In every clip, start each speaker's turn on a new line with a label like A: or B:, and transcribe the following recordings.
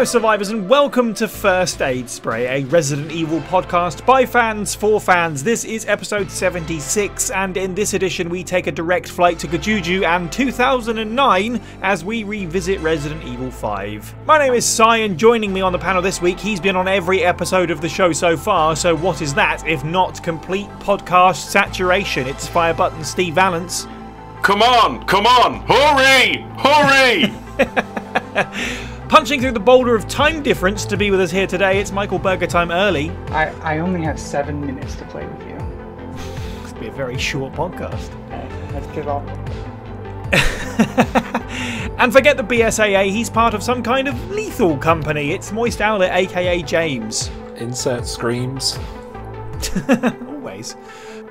A: Hello survivors and welcome to First Aid Spray, a Resident Evil podcast by fans for fans. This is episode 76 and in this edition we take a direct flight to Kajuju and 2009 as we revisit Resident Evil 5. My name is Sai and joining me on the panel this week, he's been on every episode of the show so far, so what is that if not complete podcast saturation? It's Fire Button Steve Valance.
B: Come on, hurry, hurry!
A: Punching through the boulder of time difference to be with us here today, it's Michael Burger time early.
C: I only have 7 minutes to play with you.
A: It's be a very short podcast.
C: Let's get off.
A: And forget the BSAA, he's part of some kind of lethal company. It's Moist Owlet, aka James.
D: Insert screams.
A: Always.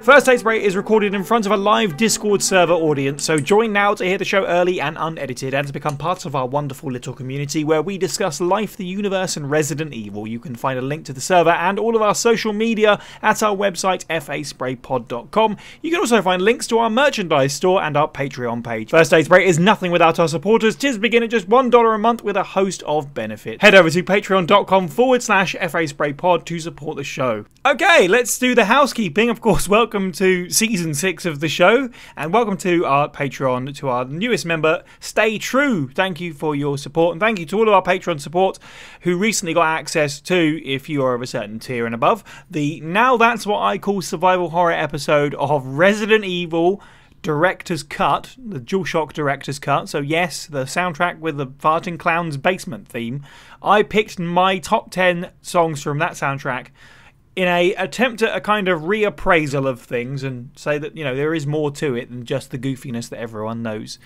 A: First Aid Spray is recorded in front of a live Discord server audience, so join now to hear the show early and unedited and to become part of our wonderful little community where we discuss life, the universe and Resident Evil. You can find a link to the server and all of our social media at our website faspraypod.com. You can also find links to our merchandise store and our Patreon page. First Aid Spray is nothing without our supporters. Tis begin at just $1 a month with a host of benefits. Head over to patreon.com/faspraypod to support the show. Okay, let's do the housekeeping. Of course, welcome to season 6 of the show and welcome to our Patreon, to our newest member, Stay True. Thank you for your support and thank you to all of our Patreon support who recently got access to, if you are of a certain tier and above, the Now That's What I Call Survival Horror episode of Resident Evil Director's Cut, the DualShock Director's Cut. So yes, the soundtrack with the Farting Clown's basement theme. I picked my top 10 songs from that soundtrack in a attempt at a kind of reappraisal of things and say that, you know, there is more to it than just the goofiness that everyone knows.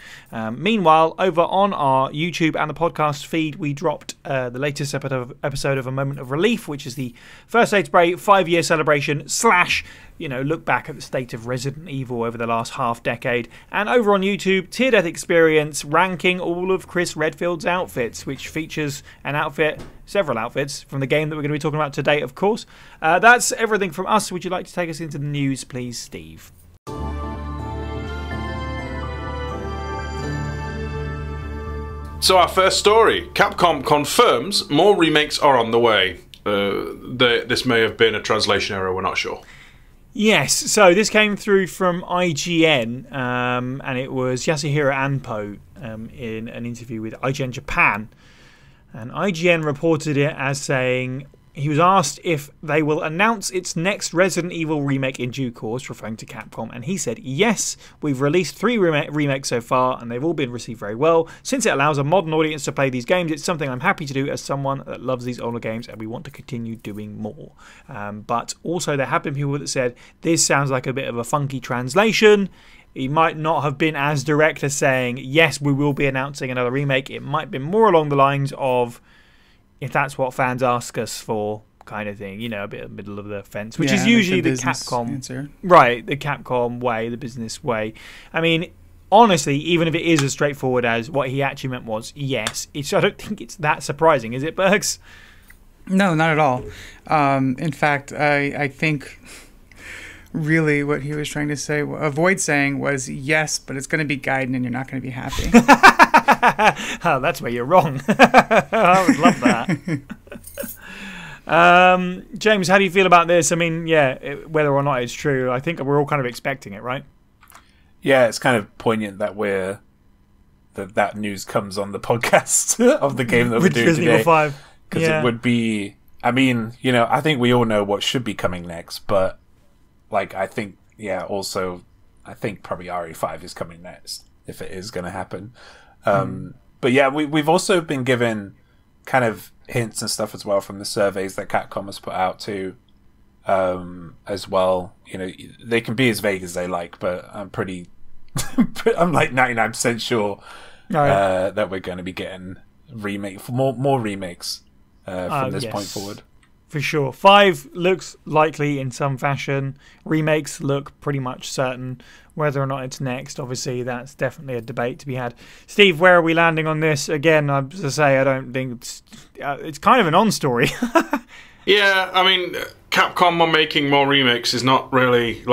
A: Meanwhile, over on our YouTube and the podcast feed, we dropped the latest episode of A Moment of Relief, which is the First Aid Spray 5-year celebration / look back at the state of Resident Evil over the last half decade. And over on YouTube, Tier Death Experience ranking all of Chris Redfield's outfits, which features several outfits from the game that we're going to be talking about today, of course. That's everything from us. Would you like to take us into the news, please, Steve?
B: So our first story, Capcom confirms more remakes are on the way. This may have been a translation error, we're not sure.
A: Yes, so this came through from IGN, and it was Yasuhiro Anpo in an interview with IGN Japan. And IGN reported it as saying he was asked if they will announce its next Resident Evil remake in due course, referring to Capcom, and he said, yes, we've released 3 remakes so far, and they've all been received very well. Since it allows a modern audience to play these games, it's something I'm happy to do as someone that loves these older games, and we want to continue doing more. But also there have been people that said, this sounds like a bit of a funky translation. He might not have been as direct as saying, yes, we will be announcing another remake. It might be more along the lines of, if that's what fans ask us for, kind of thing, a bit of middle of the fence, which is usually the Capcom
C: answer. Right,
A: the Capcom way, the business way. I mean, honestly, even if it is as straightforward as what he actually meant was, yes, I don't think it's that surprising, is it, Burgs?
C: No, not at all. In fact, I think really what he was trying to avoid saying was, yes, but it's going to be Gaiden and you're not going to be happy.
A: Oh, that's where you're wrong. I would love that. James, how do you feel about this? I mean, whether or not it's true, I think we're all kind of expecting it, right?
D: Yeah, it's kind of poignant that that news comes on the podcast of the game that we're doing
A: Resident Evil
D: today.
A: 5.
D: Because it would be, I mean, I think we all know what should be coming next, but I think probably RE5 is coming next if it is going to happen. But yeah, we've also been given kind of hints and stuff as well from the surveys that Capcom has put out too, as well. They can be as vague as they like, but I'm like 99% sure that we're going to be getting more remakes from this point forward.
A: For sure. 5 looks likely in some fashion. Remakes look pretty much certain. Whether or not it's next, obviously, that's definitely a debate to be had. Steve, where are we landing on this? Again, as I say, I don't think it's kind of a non-story.
B: Yeah, I mean, Capcom on making more remakes is not really,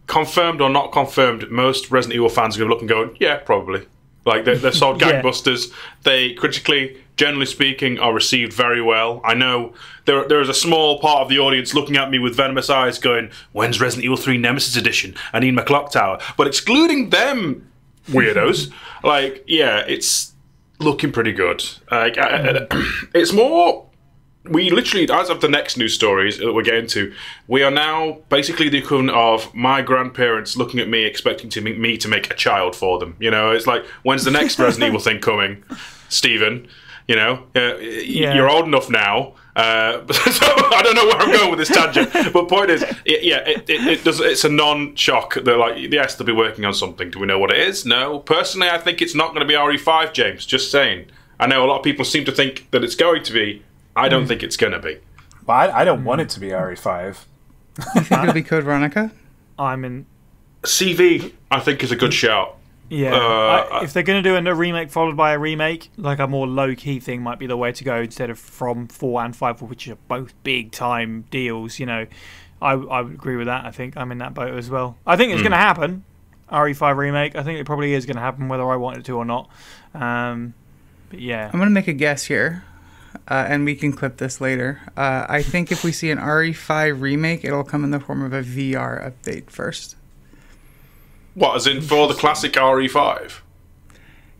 B: confirmed or not confirmed. Most Resident Evil fans are going to look and go, yeah, probably. They're sold gangbusters. They critically generally speaking, are received very well. I know there is a small part of the audience looking at me with venomous eyes going, when's Resident Evil 3 Nemesis Edition? I need my clock tower. But excluding them weirdos, like, yeah, it's looking pretty good. It's more... We literally, as of the next news stories that we're getting to, we are now basically the equivalent of my grandparents looking at me expecting me to make a child for them. You know, it's like, when's the next Resident Evil thing coming, Stephen? You know, you're old enough now. So I don't know where I'm going with this tangent, but point is, it's a non-shock. They're like, yes, they'll be working on something. Do we know what it is? No. Personally, I think it's not going to be RE5, James. Just saying. I know a lot of people seem to think that it's going to be. I don't think it's going to be.
D: But I don't want it to be RE5.
C: You think it'll be Code Veronica?
A: I'm in...
B: CV, I think, is a good shout.
A: Yeah. If they're going to do a remake followed by a remake, like a more low-key thing might be the way to go instead of From 4 and 5, which are both big-time deals, you know. I would agree with that. I think I'm in that boat as well. I think it's going to happen, RE5 remake. I think it probably is going to happen whether I want it to or not. But yeah.
C: I'm going to make a guess here. And we can clip this later. I think if we see an RE5 remake, it'll come in the form of a VR update first.
B: What, as in for the classic RE5?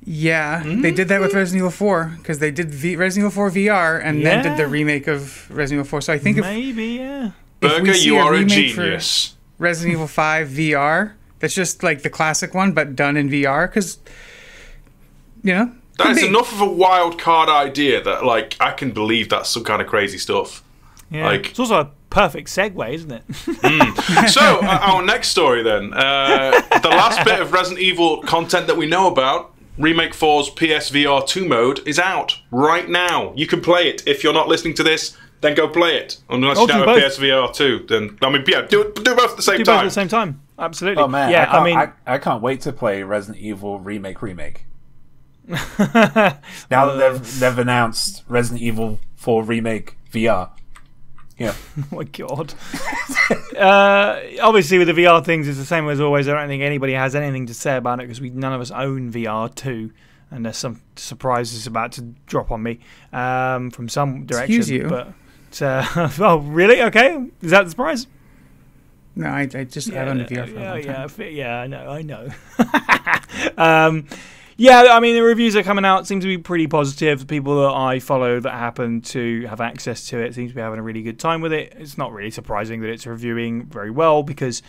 C: Yeah, they did that with Resident Evil 4, because they did Resident Evil 4 VR and then did the remake of Resident Evil 4. So I think
A: if
B: Burger, you are a genius.
C: Resident Evil 5 VR, that's just like the classic one, but done in VR, because, you know...
B: That is enough of a wild card idea that, like, I can believe that's some kind of crazy stuff.
A: Yeah. Like, it's also a perfect segue, isn't it?
B: So, our next story then. The last bit of Resident Evil content that we know about, Remake 4's PSVR 2 mode, is out right now. You can play it. If you're not listening to this, then go play it. Unless you don't have PSVR 2, then, I mean, yeah, do both at the same time.
A: Do both at the same time. Absolutely.
D: Oh, man.
A: Yeah,
D: I can't wait to play Resident Evil Remake. Now that they've announced Resident Evil 4 Remake VR. Yeah.
A: Oh my god. Obviously with the VR things it's the same as always. I don't think anybody has anything to say about it because none of us own VR 2 and there's some surprises about to drop on me from some direction.
C: Excuse you.
A: But oh really? Okay. Is that the surprise?
C: No, I just haven't owned VR for a long time.
A: I know. Yeah, I mean, the reviews are coming out seem to be pretty positive. The people that I follow that happen to have access to it seem to be having a really good time with it. It's not really surprising that it's reviewing very well because,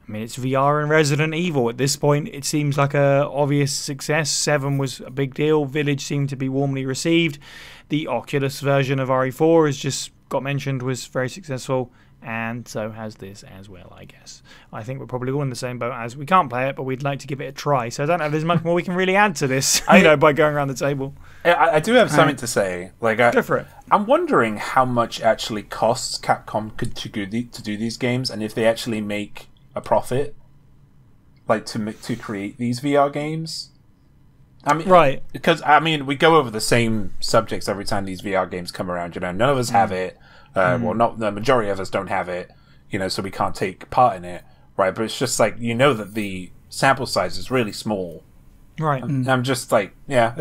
A: I mean, it's VR and Resident Evil. At this point, it seems like a obvious success. 7 was a big deal. Village seemed to be warmly received. The Oculus version of RE4 has just got mentioned, was very successful. And so has this as well, I guess. I think we're probably all in the same boat as we can't play it, but we'd like to give it a try. So I don't know if there's much more we can really add to this, by going around the table.
D: I do have something to say.
A: Go for it.
D: I'm wondering how much actually costs Capcom to do these games, and if they actually make a profit, like to create these VR games. I mean,
A: right?
D: Because I mean, we go over the same subjects every time these VR games come around. You know, none of us have it. Well, not the majority of us don't have it, you know, so we can't take part in it, right? But it's just like, you know that the sample size is really small.
A: Right.
D: I'm just like, I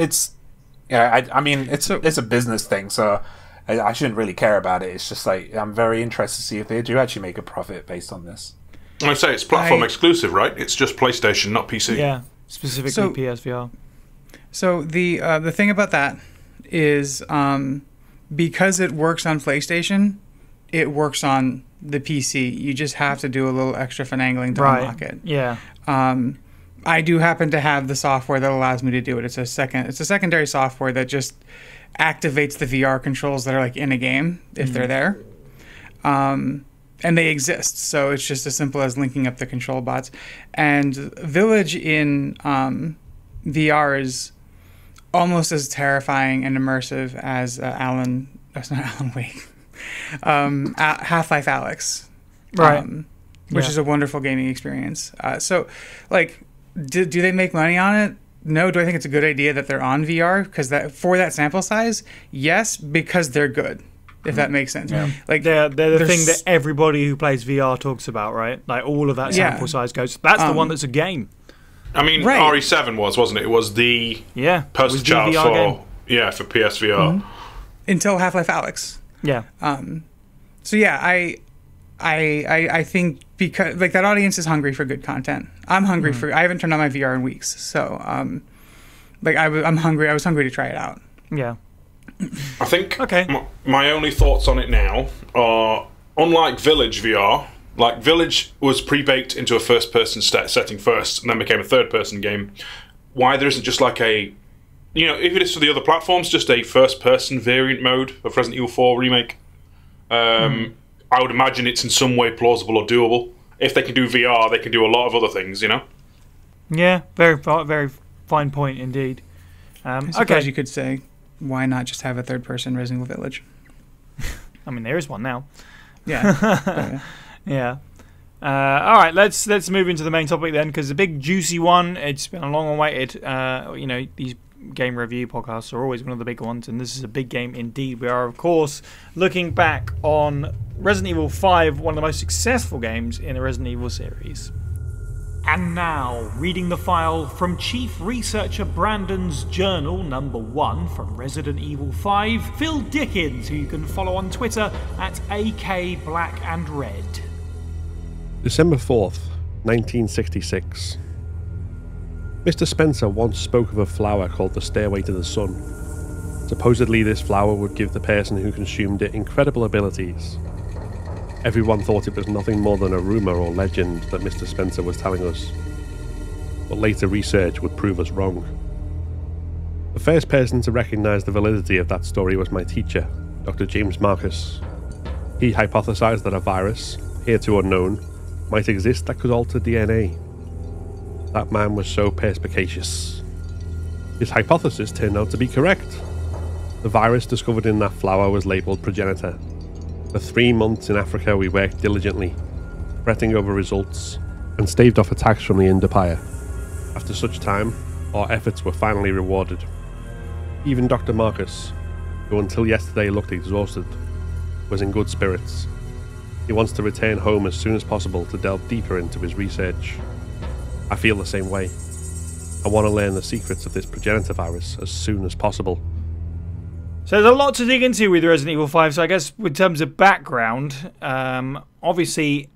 D: mean, it's a business thing, so I shouldn't really care about it. It's just like, I'm very interested to see if they do actually make a profit based on this.
B: I say it's platform exclusive, right? It's just PlayStation, not PC.
A: Yeah, specifically PSVR.
C: So the thing about that is... because it works on PlayStation, it works on the PC. You just have to do a little extra finagling to unlock it.
A: Yeah.
C: I do happen to have the software that allows me to do it. It's a secondary software that just activates the VR controls that are like in a game if they're there. And they exist. So it's just as simple as linking up the control bots. And Village in VR is almost as terrifying and immersive as Half-Life Alyx,
A: right?
C: Which is a wonderful gaming experience. So, like, do they make money on it? No. Do I think it's a good idea that they're on VR? Because for that sample size, yes, because they're good. If that makes sense.
A: Yeah. Like they're the thing that everybody who plays VR talks about, right? Like all of that sample size goes. That's the one that's a game.
B: I mean, RE7 wasn't it? It was the poster child for Yeah, for PSVR.
C: Until Half-Life Alyx.
A: Yeah.
C: So yeah, I think because like that audience is hungry for good content. I'm hungry for. I haven't turned on my VR in weeks, so like I'm hungry. I was hungry to try it out.
A: Yeah.
B: I think
A: Okay.
B: my only thoughts on it now are, unlike Village VR, like Village was pre-baked into a first-person setting first, and then became a third-person game. Why there isn't just like a, you know, if it is for the other platforms, just a first-person variant mode of Resident Evil 4 remake. I would imagine it's in some way plausible or doable. If they can do VR, they can do a lot of other things, you know?
A: Yeah, very fine point indeed.
C: I suppose you could say, why not just have a third-person Resident Evil Village?
A: I mean, there is one now.
C: Yeah.
A: Yeah. All right, let's move into the main topic then, because the big juicy one. It's been a long awaited. You know, these game review podcasts are always one of the big ones, and this is a big game indeed. We are, of course, looking back on Resident Evil 5, one of the most successful games in the Resident Evil series. And now, reading the file from Chief Researcher Brandon's Journal number 1 from Resident Evil 5, Phil Dickens, who you can follow on Twitter at AKBlackandRed.
E: December 4th, 1966. Mr. Spencer once spoke of a flower called the Stairway to the Sun. Supposedly this flower would give the person who consumed it incredible abilities. Everyone thought it was nothing more than a rumour or legend that Mr. Spencer was telling us, but later research would prove us wrong. The first person to recognise the validity of that story was my teacher, Dr. James Marcus. He hypothesised that a virus, hitherto unknown, might exist that could alter DNA. That man was so perspicacious. His hypothesis turned out to be correct. The virus discovered in that flower was labelled progenitor. For 3 months in Africa we worked diligently, fretting over results, and staved off attacks from the Indopire. After such time, our efforts were finally rewarded. Even Dr. Marcus, who until yesterday looked exhausted, was in good spirits. He wants to return home as soon as possible to delve deeper into his research. I feel the same way. I want to learn the secrets of this progenitor virus as soon as possible.
A: So there's a lot to dig into with Resident Evil 5, so I guess in terms of background, obviously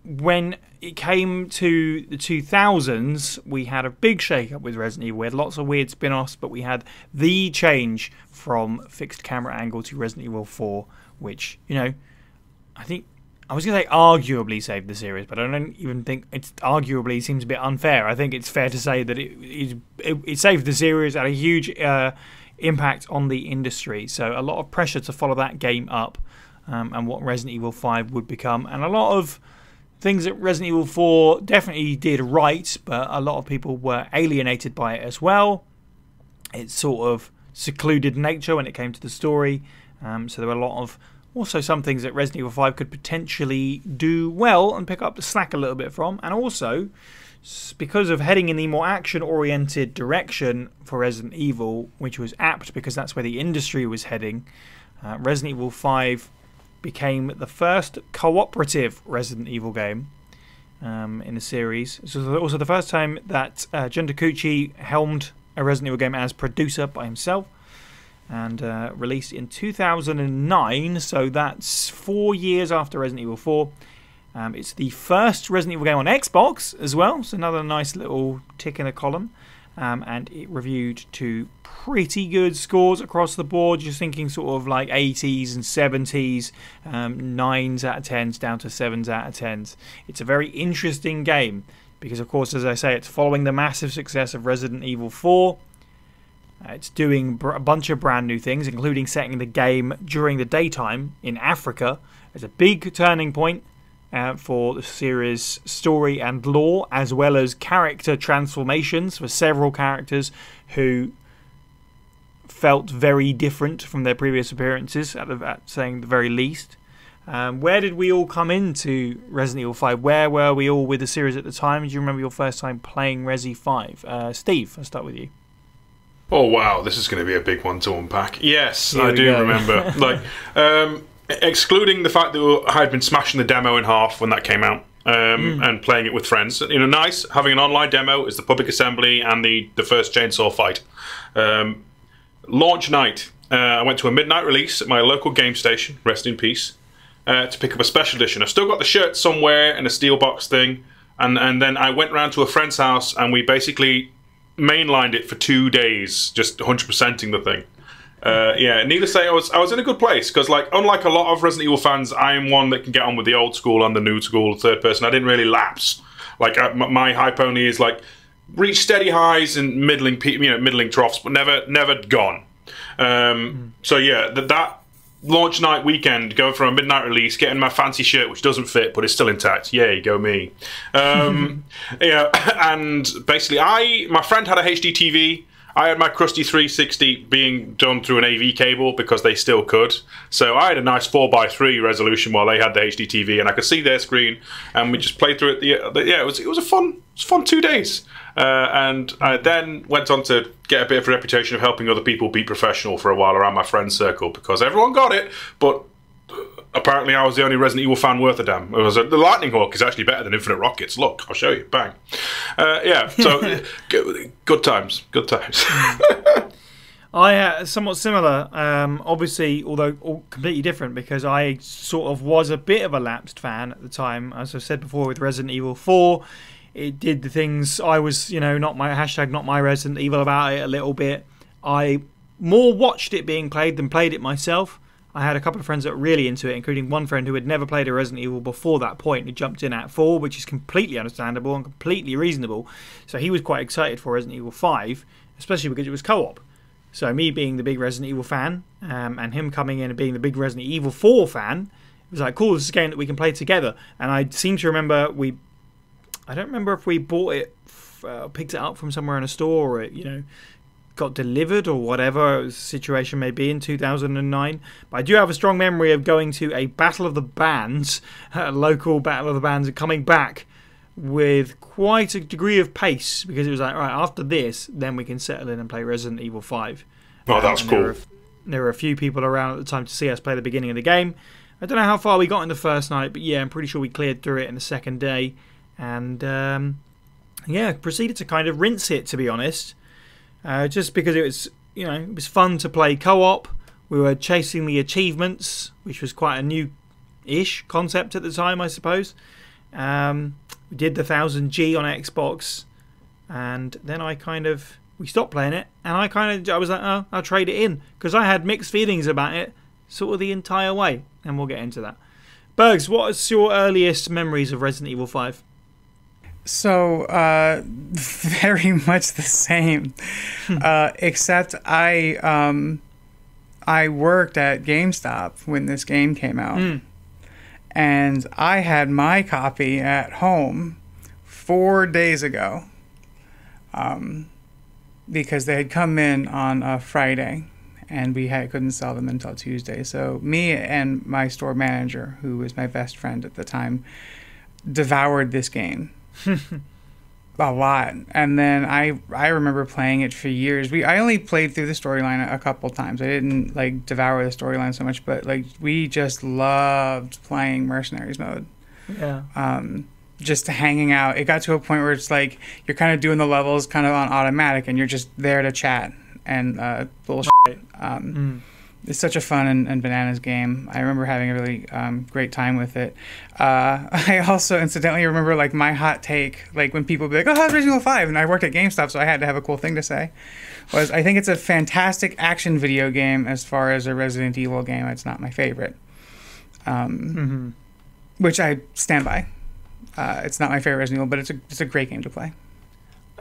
A: when it came to the 2000s, we had a big shake-up with Resident Evil. We had lots of weird spin-offs, but we had the change from fixed camera angle to Resident Evil 4, which, you know, I think, I was going to say arguably saved the series, but I don't even think it's arguably seems a bit unfair. I think it's fair to say that it saved the series, had a huge impact on the industry. So a lot of pressure to follow that game up and what Resident Evil 5 would become. And a lot of things that Resident Evil 4 definitely did right, but a lot of people were alienated by it as well. It's sort of secluded nature when it came to the story. So there were a lot of also some things that Resident Evil 5 could potentially do well and pick up the slack a little bit from. And also, because of heading in the more action-oriented direction for Resident Evil, which was apt because that's where the industry was heading, Resident Evil 5 became the first cooperative Resident Evil game in the series. This was also the first time that Jun Takeuchi helmed a Resident Evil game as producer by himself, and released in 2009, so that's 4 years after Resident Evil 4. It's the first Resident Evil game on Xbox as well, so another nice little tick in the column. And it reviewed to pretty good scores across the board, just thinking sort of like 80s and 70s, 9s out of 10s down to 7s out of 10s. It's a very interesting game because, of course, as I say, it's following the massive success of Resident Evil 4. It's doing a bunch of brand new things, including setting the game during the daytime in Africa. It's a big turning point for the series' story and lore, as well as character transformations for several characters who felt very different from their previous appearances, at saying the very least. Where did we all come into Resident Evil 5? Where were we all with the series at the time? Do you remember your first time playing Resi 5? Steve, I'll start with you.
B: Oh wow, this is going to be a big one to unpack. Yes, I do remember. Like, excluding the fact that I had been smashing the demo in half when that came out, and playing it with friends. You know, nice having an online demo is the public assembly and the first chainsaw fight. launch night, I went to a midnight release at my local game station, rest in peace, to pick up a special edition. I've still got the shirt somewhere in a steel box thing, and then I went round to a friend's house and we basically mainlined it for 2 days, just 100%ing the thing. Yeah, needless to say, I was in a good place because, like, unlike a lot of Resident Evil fans, I am one that can get on with the old school and the new school third person. I didn't really lapse. Like, my hype only is like reach steady highs and middling troughs, but never gone. So yeah, that launch night weekend, going for a midnight release, getting my fancy shirt which doesn't fit but it's still intact. Yay, go me. Yeah, and basically, my friend had a HD TV. I had my crusty 360 being done through an AV cable because they still could. So I had a nice 4:3 resolution while they had the HD TV, and I could see their screen, and we just played through it. Yeah, it was a fun 2 days. And I then went on to get a bit of a reputation of helping other people be professional for a while around my friend circle because everyone got it, but apparently I was the only Resident Evil fan worth a damn. The Lightning Hawk is actually better than Infinite Rockets. Look, I'll show you. Bang. Yeah, so good times. Good times.
A: I somewhat similar, obviously, although all completely different, because I sort of was a bit of a lapsed fan at the time. As I've said before, with Resident Evil 4, it did the things. I was, not my Resident Evil about it a little bit. I more watched it being played than played it myself. I had a couple of friends that were really into it, including one friend who had never played a Resident Evil before that point, who jumped in at 4, which is completely understandable and completely reasonable. So he was quite excited for Resident Evil 5, especially because it was co-op. So me being the big Resident Evil fan, and him coming in and being the big Resident Evil 4 fan, it was like, cool, this is a game that we can play together. And I seem to remember I don't remember if we bought it, picked it up from somewhere in a store, or it, got delivered or whatever the situation may be in 2009. But I do have a strong memory of going to a Battle of the Bands, a local Battle of the Bands, and coming back with quite a degree of pace, because it was like, right, after this, then we can settle in and play Resident Evil 5.
B: Oh, that's cool.
A: There were a few people around at the time to see us play the beginning of the game. I don't know how far we got in the first night, but yeah, I'm pretty sure we cleared through it in the second day. And yeah, proceeded to kind of rinse it, to be honest. Just because it was, it was fun to play co-op. We were chasing the achievements, which was quite a new-ish concept at the time, I suppose. We did the 1000G on Xbox, and then we stopped playing it, and I was like, oh, I'll trade it in, because I had mixed feelings about it sort of the entire way, and we'll get into that. Burgs, what is your earliest memories of Resident Evil 5?
C: So, very much the same, except I worked at GameStop when this game came out, and I had my copy at home 4 days ago, because they had come in on a Friday, and we couldn't sell them until Tuesday. So me and my store manager, who was my best friend at the time, devoured this game. A lot. And then I remember playing it for years. I only played through the storyline a couple times. I didn't devour the storyline so much, but we just loved playing Mercenaries mode.
A: Yeah.
C: Just hanging out. It got to a point where it's like you're kind of doing the levels kind of on automatic, and you're just there to chat and bullshit. It's such a fun and bananas game. I remember having a really great time with it. I also incidentally remember my hot take, when people would be like, oh, how's Resident Evil 5? And I worked at GameStop, so I had to have a cool thing to say. I think it's a fantastic action video game as far as a Resident Evil game. It's not my favorite, which I stand by. It's not my favorite Resident Evil, but it's a great game to play.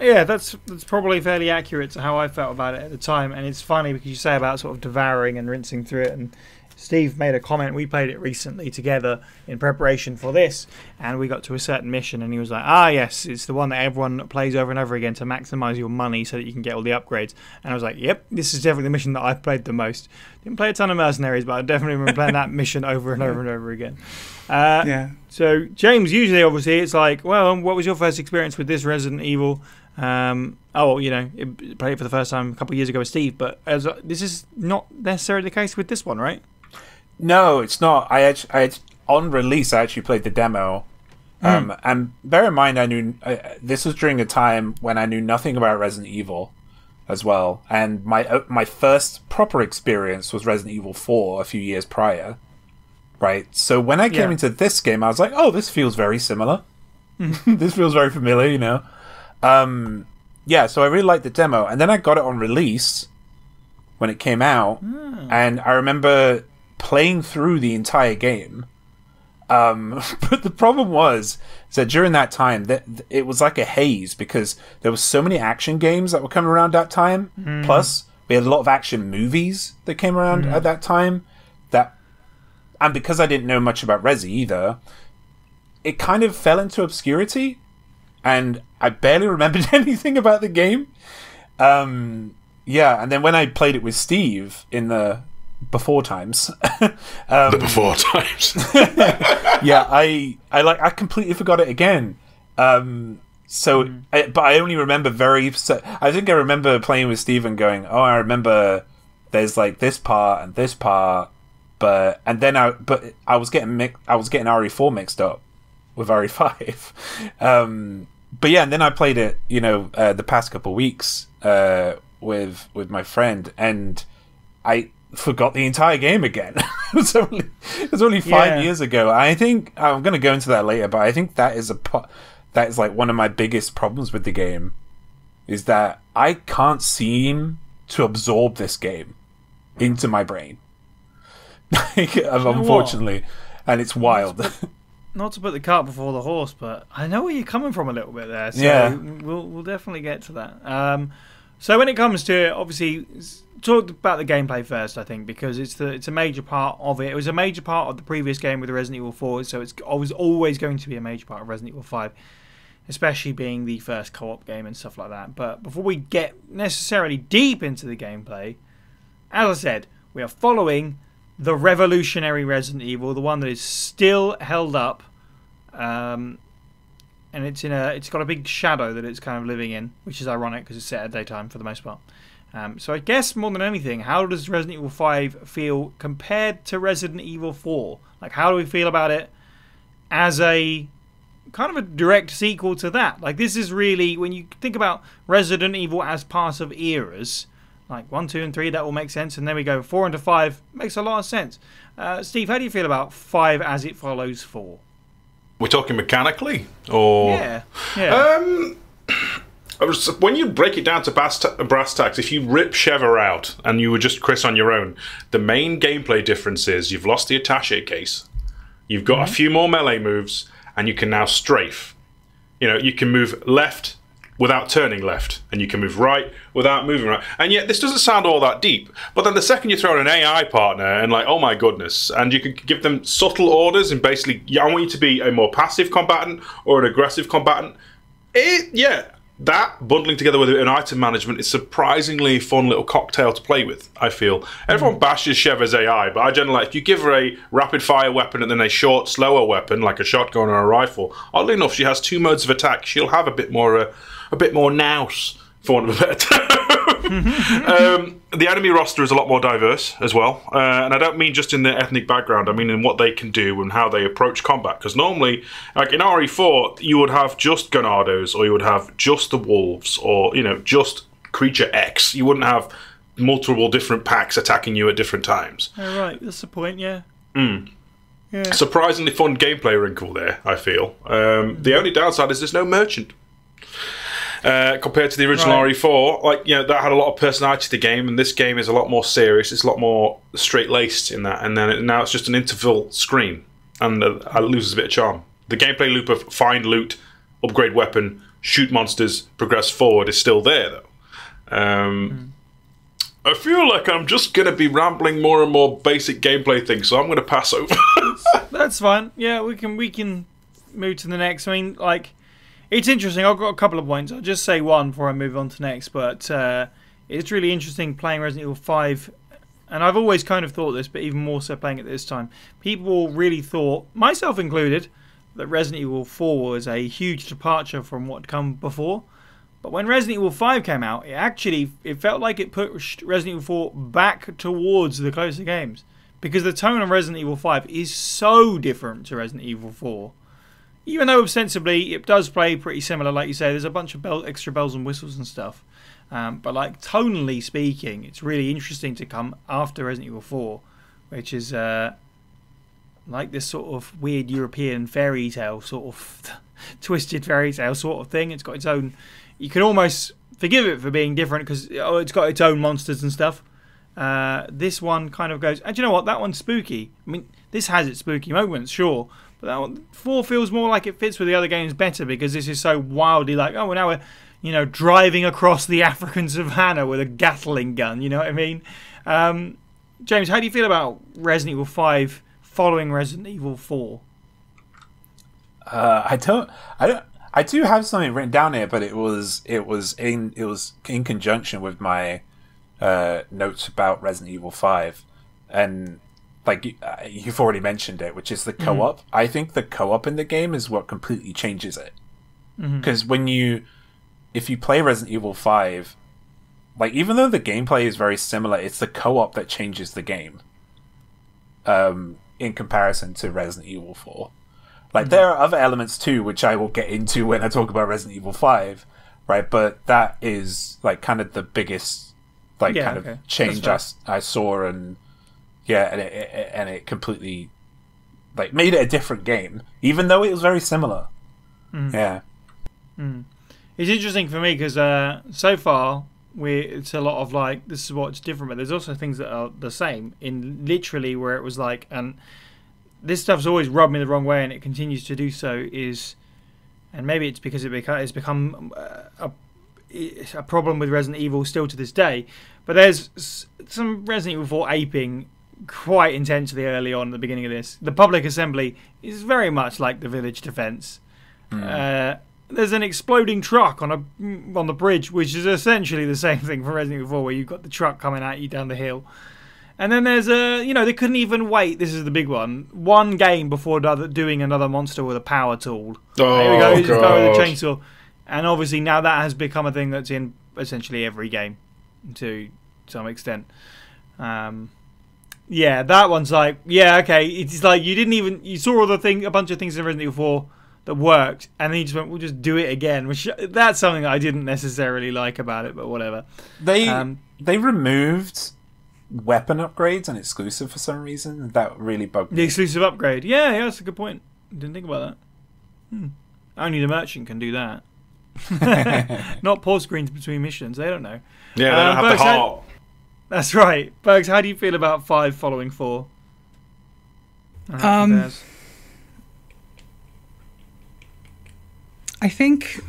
A: Yeah, that's probably fairly accurate to how I felt about it at the time. And it's funny because you say about sort of devouring and rinsing through it. And Steve made a comment. We played it recently together in preparation for this, and we got to a certain mission, and he was like, yes, it's the one that everyone plays over and over again to maximize your money so that you can get all the upgrades. And I was like, yep, this is definitely the mission that I've played the most. Didn't play a ton of Mercenaries, but I definitely remember playing that mission over and over and over again.
C: Yeah.
A: So James, usually obviously it's like, well, what was your first experience with this Resident Evil? Played it for the first time a couple of years ago with Steve, but this is not necessarily the case with this one, right?
D: No, it's not. On release, I actually played the demo, and bear in mind, I knew this was during a time when I knew nothing about Resident Evil. as well. And my first proper experience was Resident Evil 4 a few years prior. Right? So when I came into this game, I was like, oh, this feels very similar. This feels very familiar, you know? So I really liked the demo. And then I got it on release when it came out. And I remember playing through the entire game. But the problem was that during that time, it was like a haze because there was so many action games that were coming around that time. Plus, we had a lot of action movies that came around at that time. And because I didn't know much about Resi either, it kind of fell into obscurity, and I barely remembered anything about the game. And then when I played it with Steve in the before times,
B: the before times,
D: I completely forgot it again. But I only remember I think I remember playing with Steve and going, oh, I remember there's like this part and this part. But I was getting RE4 mixed up with RE5. And then I played it, the past couple of weeks with my friend, and I forgot the entire game again. it was only 5 years ago. I think I'm going to go into that later, but I think that is like one of my biggest problems with the game, is that I can't seem to absorb this game into my brain. Unfortunately, and it's wild.
A: Not to put the cart before the horse, but I know where you're coming from a little bit there. So we'll definitely get to that. So when it comes to it, obviously, talk about the gameplay first, I think, because it's a major part of it. It was a major part of the previous game with the Resident Evil 4, so it's always going to be a major part of Resident Evil 5, especially being the first co-op game and stuff like that. But before we get necessarily deep into the gameplay, as I said, we are following the revolutionary Resident Evil, the one that is still held up, and it's got a big shadow that it's kind of living in, which is ironic because it's set at daytime for the most part. So I guess more than anything, how does Resident Evil 5 feel compared to Resident Evil 4? Like, how do we feel about it as a kind of a direct sequel to that? Like, this is really, when you think about Resident Evil as part of eras, like 1, 2, and 3, that will make sense. And then we go 4 into 5, makes a lot of sense. Steve, how do you feel about 5 as it follows 4?
B: We're talking mechanically? Or when you break it down to brass tacks, if you rip Sheva out and you were just Chris on your own, the main gameplay difference is you've lost the attaché case. You've got a few more melee moves, and you can now strafe. You can move left without turning left, and you can move right without moving right. And yet, this doesn't sound all that deep. But then the second you throw in an AI partner, and like, oh my goodness, and you can give them subtle orders, and basically, I want you to be a more passive combatant or an aggressive combatant. That bundling together with an item management is surprisingly fun little cocktail to play with, I feel. Everyone bashes Sheva's AI, but I generally like, if you give her a rapid fire weapon and then a short, slower weapon, like a shotgun or a rifle, oddly enough, she has 2 modes of attack. She'll have a bit more nous, for want of a better term. The enemy roster is a lot more diverse as well, and I don't mean just in their ethnic background. I mean in what they can do and how they approach combat. Because normally, like in RE4, you would have just Ganados, or you would have just the wolves, or just creature X. You wouldn't have multiple different packs attacking you at different times.
A: Oh, right, that's the point. Yeah.
B: Yeah. Surprisingly fun gameplay wrinkle there, I feel. The only downside is there's no merchant. Compared to the original RE4, that had a lot of personality to the game, and this game is a lot more serious. It's a lot more straight-laced in that, and then now it's just an interval screen, and it loses a bit of charm. The gameplay loop of find loot, upgrade weapon, shoot monsters, progress forward is still there, though. I feel like I'm just going to be rambling more and more basic gameplay things, so I'm going to pass over.
A: That's fine. Yeah, we can move to the next. I mean, it's interesting. I've got a couple of points. I'll just say one before I move on to next. But it's really interesting playing Resident Evil 5. And I've always kind of thought this, but even more so playing it this time. People really thought, myself included, that Resident Evil 4 was a huge departure from what had come before. But when Resident Evil 5 came out, it felt like it pushed Resident Evil 4 back towards the closer games. Because the tone of Resident Evil 5 is so different to Resident Evil 4. Even though ostensibly it does play pretty similar, like you say, there's a bunch of extra bells and whistles and stuff. But like tonally speaking, it's really interesting to come after Resident Evil 4, which is like this sort of weird European fairy tale sort of twisted fairy tale sort of thing. It's got its own. You can almost forgive it for being different because it's got its own monsters and stuff. This one kind of goes, and you know what? That one's spooky. I mean, this has its spooky moments, sure, but that one 4 feels more like it fits with the other games better because this is so wildly like, oh, well, now we're driving across the African savannah with a Gatling gun. You know what I mean? James, how do you feel about Resident Evil 5 following Resident Evil 4?
D: I do have something written down here, but it was in conjunction with my notes about Resident Evil 5, and like you've already mentioned it, which is the co-op. I think the co-op in the game is what completely changes it, because if you play Resident Evil 5, like even though the gameplay is very similar, it's the co-op that changes the game in comparison to Resident Evil 4. Like there are other elements too, which I will get into when I talk about Resident Evil 5, right? But that is like kind of the biggest change I saw, and it completely like made it a different game, even though it was very similar. Yeah.
A: It's interesting for me because so far it's a lot of like this is what's different, but there's also things that are the same in literally where it was like, and this stuff's always rubbed me the wrong way, and it continues to do so. And maybe it's because it's become a problem with Resident Evil still to this day. But there's some Resident Evil 4 aping quite intensely early on at the beginning of this. The public assembly is very much like the village defense. There's an exploding truck on the bridge, which is essentially the same thing from Resident Evil 4, where you've got the truck coming at you down the hill. And then there's they couldn't even wait. This is the big one game before doing another monster with a power tool.
B: Oh,
A: here we go. He's
B: God.
A: going with a chainsaw. And obviously now that has become a thing that's in essentially every game to some extent. That one's like, okay. It's like you saw a bunch of things in Resident Evil 4 that worked, and then you just went, we'll just do it again. Which that's something that I didn't necessarily like about it, but whatever.
D: They removed weapon upgrades and exclusive for some reason. That really bugged me.
A: The exclusive upgrade. Yeah, that's a good point. Didn't think about that. Only the merchant can do that. Not pause screens between missions. They don't know.
B: Yeah, they don't have
A: Burgs,
B: the heart.
A: That's right. Burgs, how do you feel about 5 following 4?
C: I think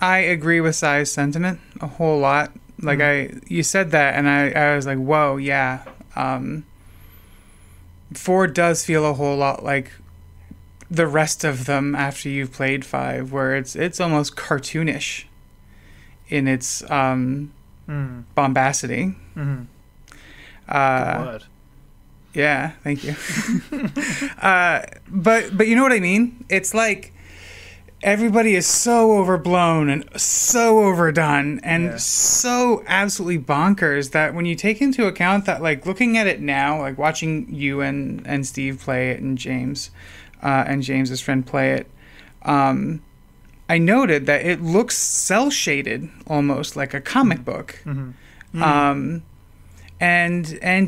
C: I agree with Sai's sentiment a whole lot. Like you said that, and I was like, whoa, yeah. 4 does feel a whole lot like the rest of them after you've played 5, where it's almost cartoonish in its bombacity.
A: Good word.
C: Yeah, thank you. But you know what I mean? It's like everybody is so overblown and so overdone and so absolutely bonkers that when you take into account that, like, looking at it now, like watching you and Steve play it and James and James's friend play it, I noted that it looks cel-shaded almost like a comic book. And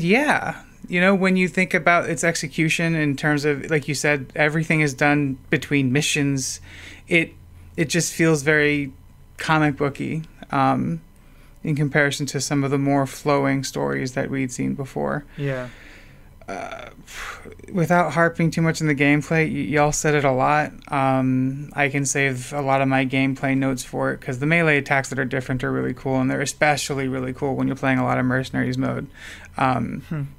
C: yeah, you know, when you think about its execution in terms of, like you said, everything is done between missions, it just feels very comic booky in comparison to some of the more flowing stories that we'd seen before.
A: Yeah.
C: Without harping too much on the gameplay, y'all said it a lot. I can save a lot of my gameplay notes for it because the melee attacks that are different are really cool, and they're especially really cool when you're playing a lot of Mercenaries mode,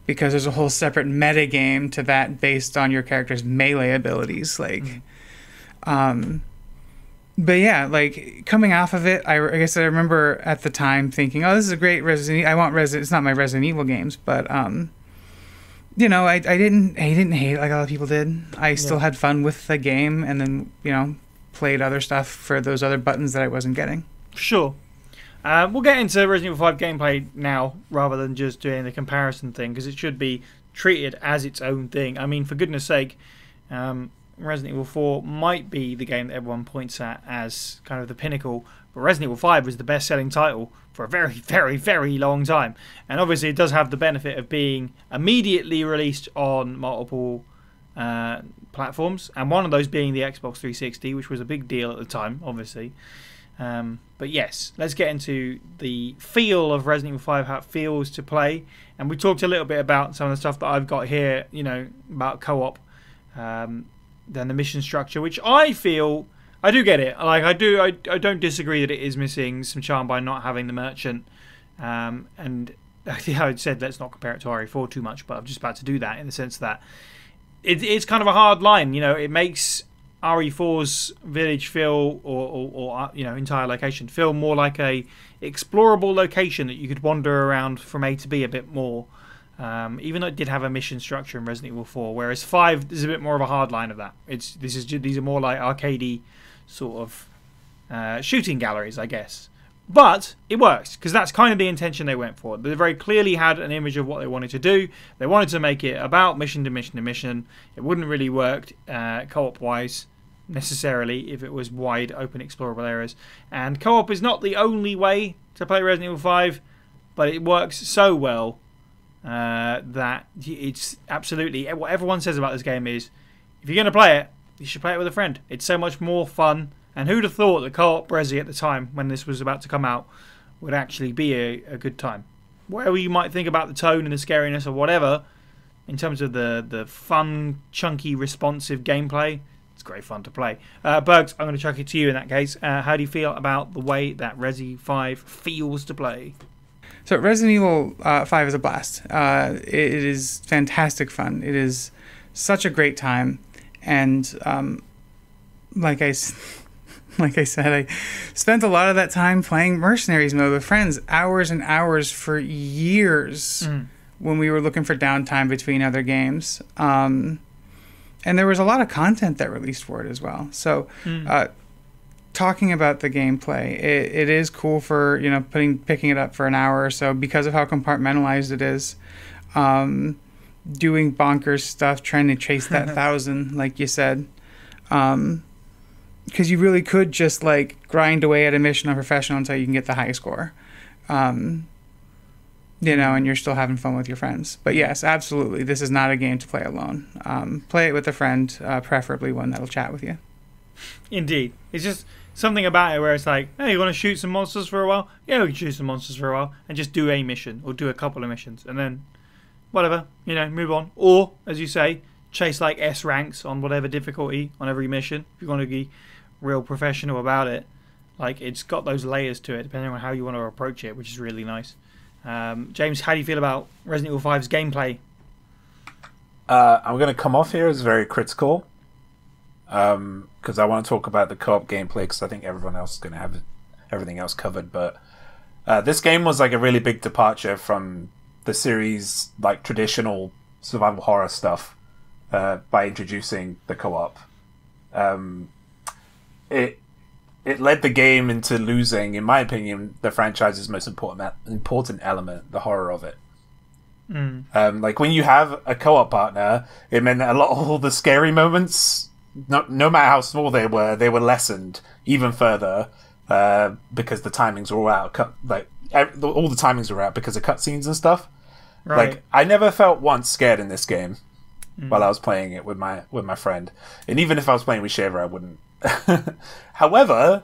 C: because there's a whole separate meta game to that based on your character's melee abilities. But yeah, like coming off of it, I guess I remember at the time thinking, "Oh, this is a great Resident. I want Resident. It's not my Resident Evil games, but you know, I didn't hate it like a lot of people did. I still had fun with the game, and then, you know, played other stuff for those other buttons that I wasn't getting.
A: Sure. We'll get into Resident Evil 5 gameplay now, rather than just doing the comparison thing, because it should be treated as its own thing. I mean, for goodness sake, Resident Evil 4 might be the game that everyone points at as kind of the pinnacle, but Resident Evil 5 was the best-selling title for a very, very, very long time. And obviously it does have the benefit of being immediately released on multiple platforms, and one of those being the Xbox 360, which was a big deal at the time, obviously. But yes, let's get into the feel of Resident Evil 5, how it feels to play. And we talked a little bit about some of the stuff that I've got here, about co-op, then the mission structure, which I feel I do get it. Like I don't disagree that it is missing some charm by not having the merchant. And I think I said let's not compare it to RE4 too much, but I'm just about to do that in the sense that it's kind of a hard line. It makes RE4's village feel, or entire location feel more like a explorable location that you could wander around from A to B a bit more. Even though it did have a mission structure in Resident Evil 4, whereas 5 is a bit more of a hard line of that. These are more like arcadey sort of shooting galleries, I guess. But it works, because that's kind of the intention they went for. They very clearly had an image of what they wanted to do. They wanted to make it about mission to mission to mission. It wouldn't really work co-op-wise, necessarily, if it was wide open explorable areas. And co-op is not the only way to play Resident Evil 5, but it works so well that it's absolutely... What everyone says about this game is, if you're going to play it, you should play it with a friend. It's so much more fun. And who'd have thought that co-op Resi at the time, when this was about to come out, would actually be a good time? Whatever you might think about the tone and the scariness or whatever, in terms of the fun, chunky, responsive gameplay, it's great fun to play. Burgs, I'm going to chuck it to you in that case. How do you feel about the way that Resi 5 feels to play?
C: So Resident Evil 5 is a blast. It is fantastic fun. It is such a great time. And like I said, I spent a lot of that time playing Mercenaries mode with friends, hours and hours for years when we were looking for downtime between other games. And there was a lot of content that released for it as well. So talking about the gameplay, it is cool for, picking it up for an hour or so because of how compartmentalized it is. Doing bonkers stuff, trying to chase that 1,000, like you said. Because you really could just grind away at a mission on professional until you can get the high score, and you're still having fun with your friends. But yes, absolutely, this is not a game to play alone. Play it with a friend, preferably one that'll chat with you.
A: Indeed, it's just something about it where it's like, hey, you want to shoot some monsters for a while? Yeah, we can shoot some monsters for a while and just do a mission or do a couple of missions and then whatever, move on. Or as you say, chase S ranks on whatever difficulty on every mission if you want to be real professional about it. It's got those layers to it depending on how you want to approach it, which is really nice. James, how do you feel about Resident Evil 5's gameplay?
D: I'm going to come off here as very critical because I want to talk about the co-op gameplay because I think everyone else is going to have everything else covered, but this game was a really big departure from the series traditional survival horror stuff by introducing the co-op. It led the game into losing, in my opinion, the franchise's most important element, the horror of it. When you have a co-op partner, it meant that all the scary moments, no matter how small they were lessened even further because the timings were all out. All the timings were out because of cutscenes and stuff. Right. I never felt once scared in this game while I was playing it with my friend, and even if I was playing with Shaver, I wouldn't. However,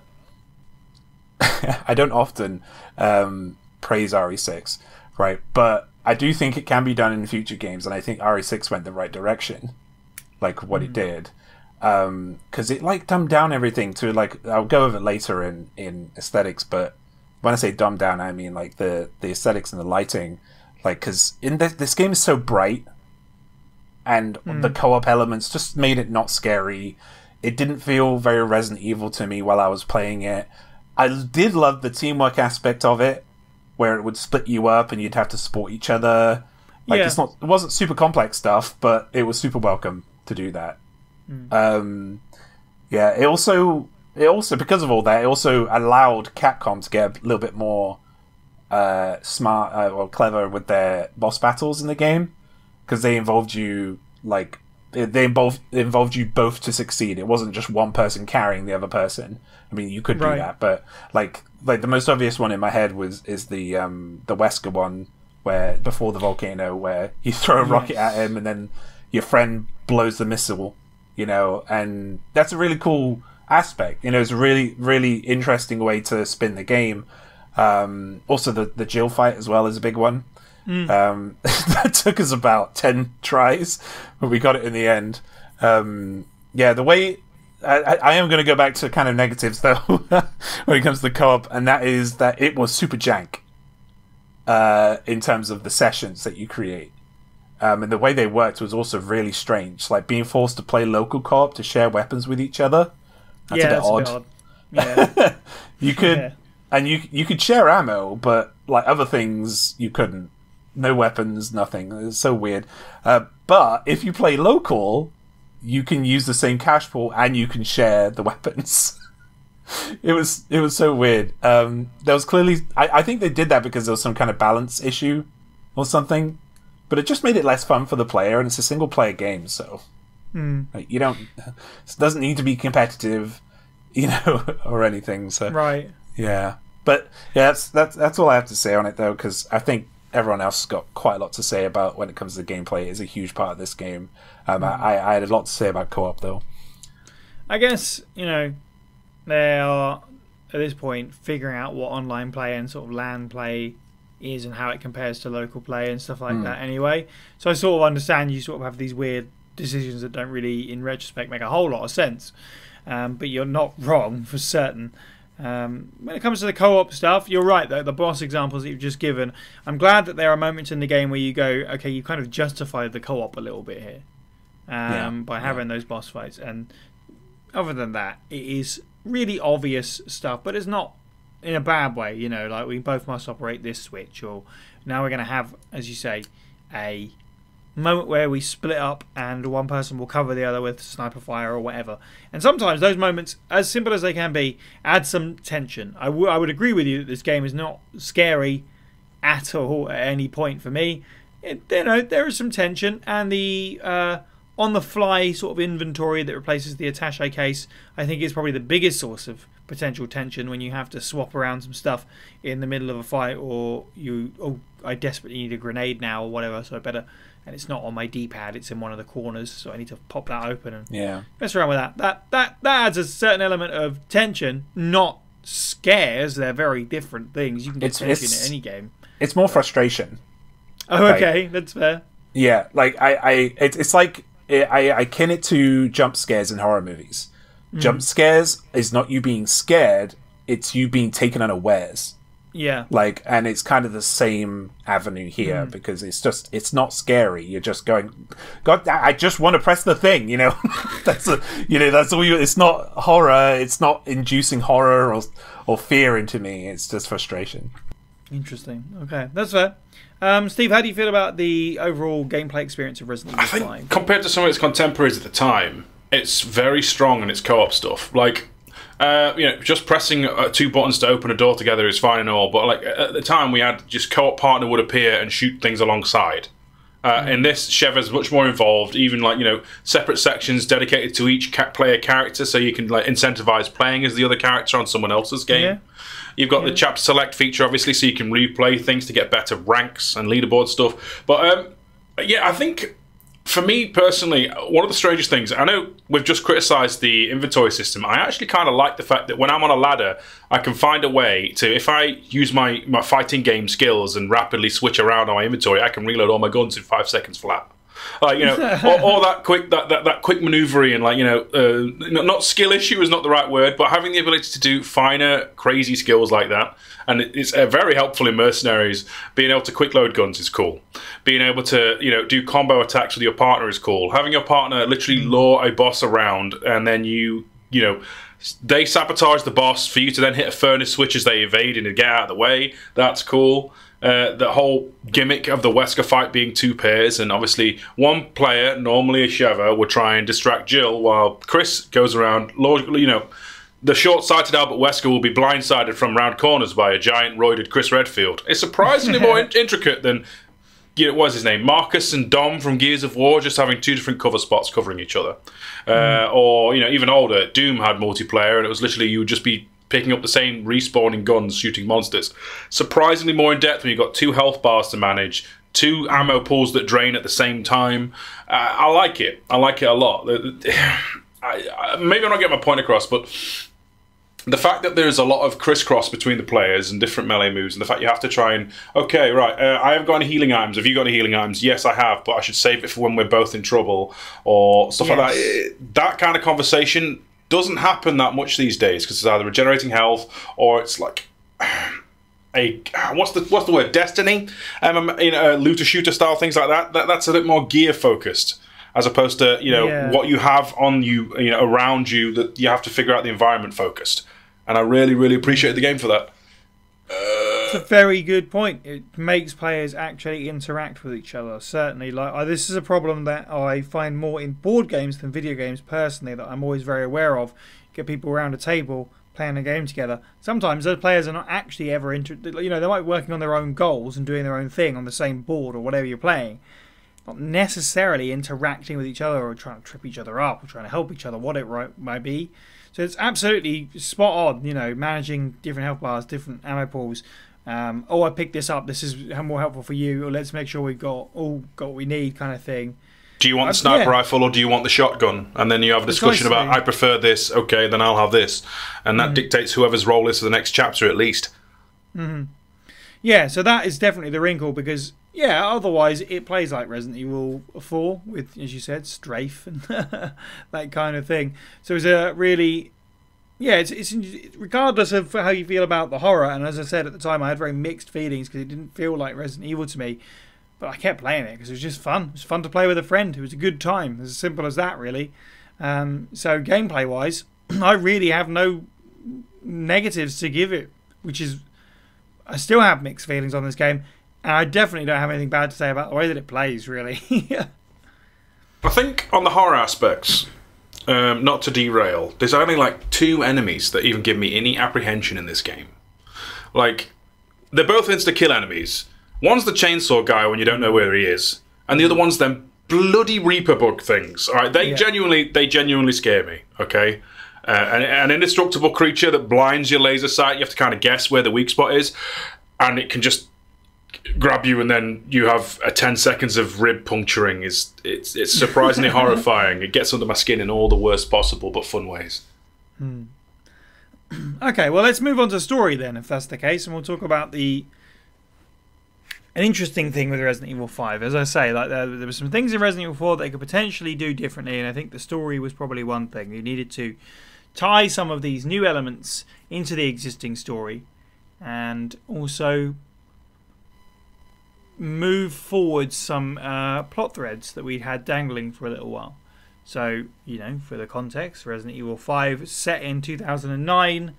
D: I don't often praise RE6, right? But I do think it can be done in future games, and I think RE6 went the right direction, what it did, because it dumbed down everything to I'll go over it later in aesthetics, but when I say dumbed down, I mean the aesthetics and the lighting, because in this game is so bright, and the co-op elements just made it not scary. It didn't feel very Resident Evil to me while I was playing it. I did love the teamwork aspect of it, where it would split you up and you'd have to support each other. It wasn't super complex stuff, but it was super welcome to do that. It also because of all that, it also allowed Capcom to get a little bit more smart or clever with their boss battles in the game, because they involved you they involved you both to succeed. It wasn't just one person carrying the other person. I mean, you could do that, but like the most obvious one in my head is the Wesker one, where before the volcano, where you throw a rocket at him and then your friend blows the missile, you know, and that's a really cool aspect. You know, it's a really, really interesting way to spin the game. Also, the Jill fight as well is a big one. That took us about 10 tries, but we got it in the end. The way I am going to go back to kind of negatives though when it comes to the co-op, and that is that it was super jank in terms of the sessions that you create. And the way they worked was also really strange, like being forced to play local co-op to share weapons with each other. That's a bit odd. Yeah. You could and you could share ammo, but like other things you couldn't. No weapons, nothing. It's so weird. But if you play local, you can use the same cash pool and you can share the weapons. It was so weird. There was clearly, I think they did that because there was some kind of balance issue or something. But it just made it less fun for the player, and it's a single player game, so like, it doesn't need to be competitive, you know, or anything. So yeah. But yeah, that's all I have to say on it though, because I think everyone else has got quite a lot to say about when it comes to gameplay. It's a huge part of this game. I had a lot to say about co-op though. I
A: guess, you know, they are at this point figuring out what online play and sort of LAN play is and how it compares to local play and stuff like that anyway. So I sort of understand you sort of have these weird decisions that don't really in retrospect make a whole lot of sense, but you're not wrong for certain. When it comes to the co-op stuff, you're right though. The boss examples that you've just given, I'm glad that there are moments in the game where you go, okay, you kind of justified the co-op a little bit here by having those boss fights. And other than that, it is really obvious stuff, but it's not in a bad way, you know, like we both must operate this switch, or now we're going to have, as you say, a moment where we split up and one person will cover the other with sniper fire or whatever. And sometimes those moments, as simple as they can be, add some tension. I would agree with you that this game is not scary at all at any point for me. There is some tension, and the on-the-fly sort of inventory that replaces the attaché case, I think is probably the biggest source of potential tension when you have to swap around some stuff in the middle of a fight, or I desperately need a grenade now or whatever, so I better, and it's not on my D-pad, it's in one of the corners, so I need to pop that open and mess around with that. That adds a certain element of tension, not scares. They're very different things. You can get tension in any game.
D: It's more frustration.
A: Oh, okay, that's fair.
D: Yeah, like it's like I akin it to jump scares in horror movies. Jump scares is not you being scared, it's you being taken unawares.
A: Yeah.
D: Like, and it's kind of the same avenue here, because it's not scary. You're just going, God, I just want to press the thing, you know. That's all it's not horror, it's not inducing horror or fear into me, it's just frustration.
A: Interesting. Okay, that's fair. Steve, how do you feel about the overall gameplay experience of Resident Evil 5?
B: I think compared to some of its contemporaries at the time, it's very strong in its co-op stuff. Like, just pressing 2 buttons to open a door together is fine and all, but like at the time we had just co-op partner would appear and shoot things alongside. In this, Cheva's much more involved, even like, separate sections dedicated to each player character, so you can like incentivize playing as the other character on someone else's game. Yeah. You've got the chapter select feature, obviously, so you can replay things to get better ranks and leaderboard stuff. But I think for me personally, one of the strangest things, I know we've just criticised the inventory system. I actually kind of like the fact that when I'm on a ladder, I can find a way to, if I use my fighting game skills and rapidly switch around on my inventory, I can reload all my guns in 5 seconds flat. Like, all that quick maneuvering and not skill issue is not the right word, but having the ability to do finer, crazy skills like that, and it's very helpful in Mercenaries. Being able to quick load guns is cool. Being able to do combo attacks with your partner is cool. Having your partner literally lure a boss around, and then they sabotage the boss for you to then hit a furnace switch as they evade and get out of the way. That's cool. The whole gimmick of the Wesker fight being 2 pairs, and obviously one player, normally a Sheva, would try and distract Jill while Chris goes around. The short-sighted Albert Wesker will be blindsided from round corners by a giant roided Chris Redfield. It's surprisingly more intricate than what's his name? Marcus and Dom from Gears of War just having 2 different cover spots covering each other. Or, even older, Doom had multiplayer, and it was literally you would just be picking up the same respawning guns, shooting monsters. Surprisingly more in depth when you've got 2 health bars to manage, 2 ammo pools that drain at the same time. I like it. I like it a lot. Maybe I'm not getting my point across, but the fact that there's a lot of crisscross between the players and different melee moves, and the fact you have to try and, okay, right, I haven't got any healing items. Have you got any healing items? Yes, I have, but I should save it for when we're both in trouble, or stuff like that. That kind of conversation doesn't happen that much these days, because it's either regenerating health, or it's like what's the word? Destiny? Looter shooter style things like that. That's a bit more gear focused, as opposed to what you have on you, around you, that you have to figure out the environment focused. And I really, really appreciate the game for that.
A: It's a very good point. It makes players actually interact with each other. Certainly, this is a problem that I find more in board games than video games. Personally, that I'm always very aware of. Get people around a table playing a game together. Sometimes those players are not actually ever they might be working on their own goals and doing their own thing on the same board or whatever you're playing. Not necessarily interacting with each other or trying to trip each other up or trying to help each other, what it might be. So it's absolutely spot on, managing different health bars, different ammo pools. I picked this up, this is more helpful for you, or let's make sure we've got what we need, kind of thing.
B: Do you want the sniper rifle or do you want the shotgun? And then you have a discussion about, I prefer this, okay, then I'll have this. And that dictates whoever's role is for the next chapter, at least.
A: Yeah, so that is definitely the wrinkle, because otherwise it plays like Resident Evil 4 with, as you said, strafe and that kind of thing. So it's a really, it's regardless of how you feel about the horror. And as I said at the time, I had very mixed feelings because it didn't feel like Resident Evil to me. But I kept playing it because it was just fun. It was fun to play with a friend. It was a good time. It's as simple as that, really. So gameplay-wise, I really have no negatives to give it, which is, I still have mixed feelings on this game. And I definitely don't have anything bad to say about the way that it plays, really.
B: I think on the horror aspects, not to derail, there's only like 2 enemies that even give me any apprehension in this game. Like, they're both insta-kill enemies. One's the chainsaw guy when you don't know where he is, and the other one's them bloody Reaper bug things. All right, they genuinely scare me. Okay, an indestructible creature that blinds your laser sight. You have to kind of guess where the weak spot is, and it can just grab you, and then you have a 10 seconds of rib puncturing. It's surprisingly horrifying. It gets under my skin in all the worst possible but fun ways.
A: Okay, well, let's move on to story then, if that's the case, and we'll talk about an interesting thing with Resident Evil 5. As I say, there were some things in Resident Evil 4 that they could potentially do differently, and I think the story was probably one thing. You needed to tie some of these new elements into the existing story, and also move forward some plot threads that we'd had dangling for a little while. So, for the context, Resident Evil 5 set in 2009.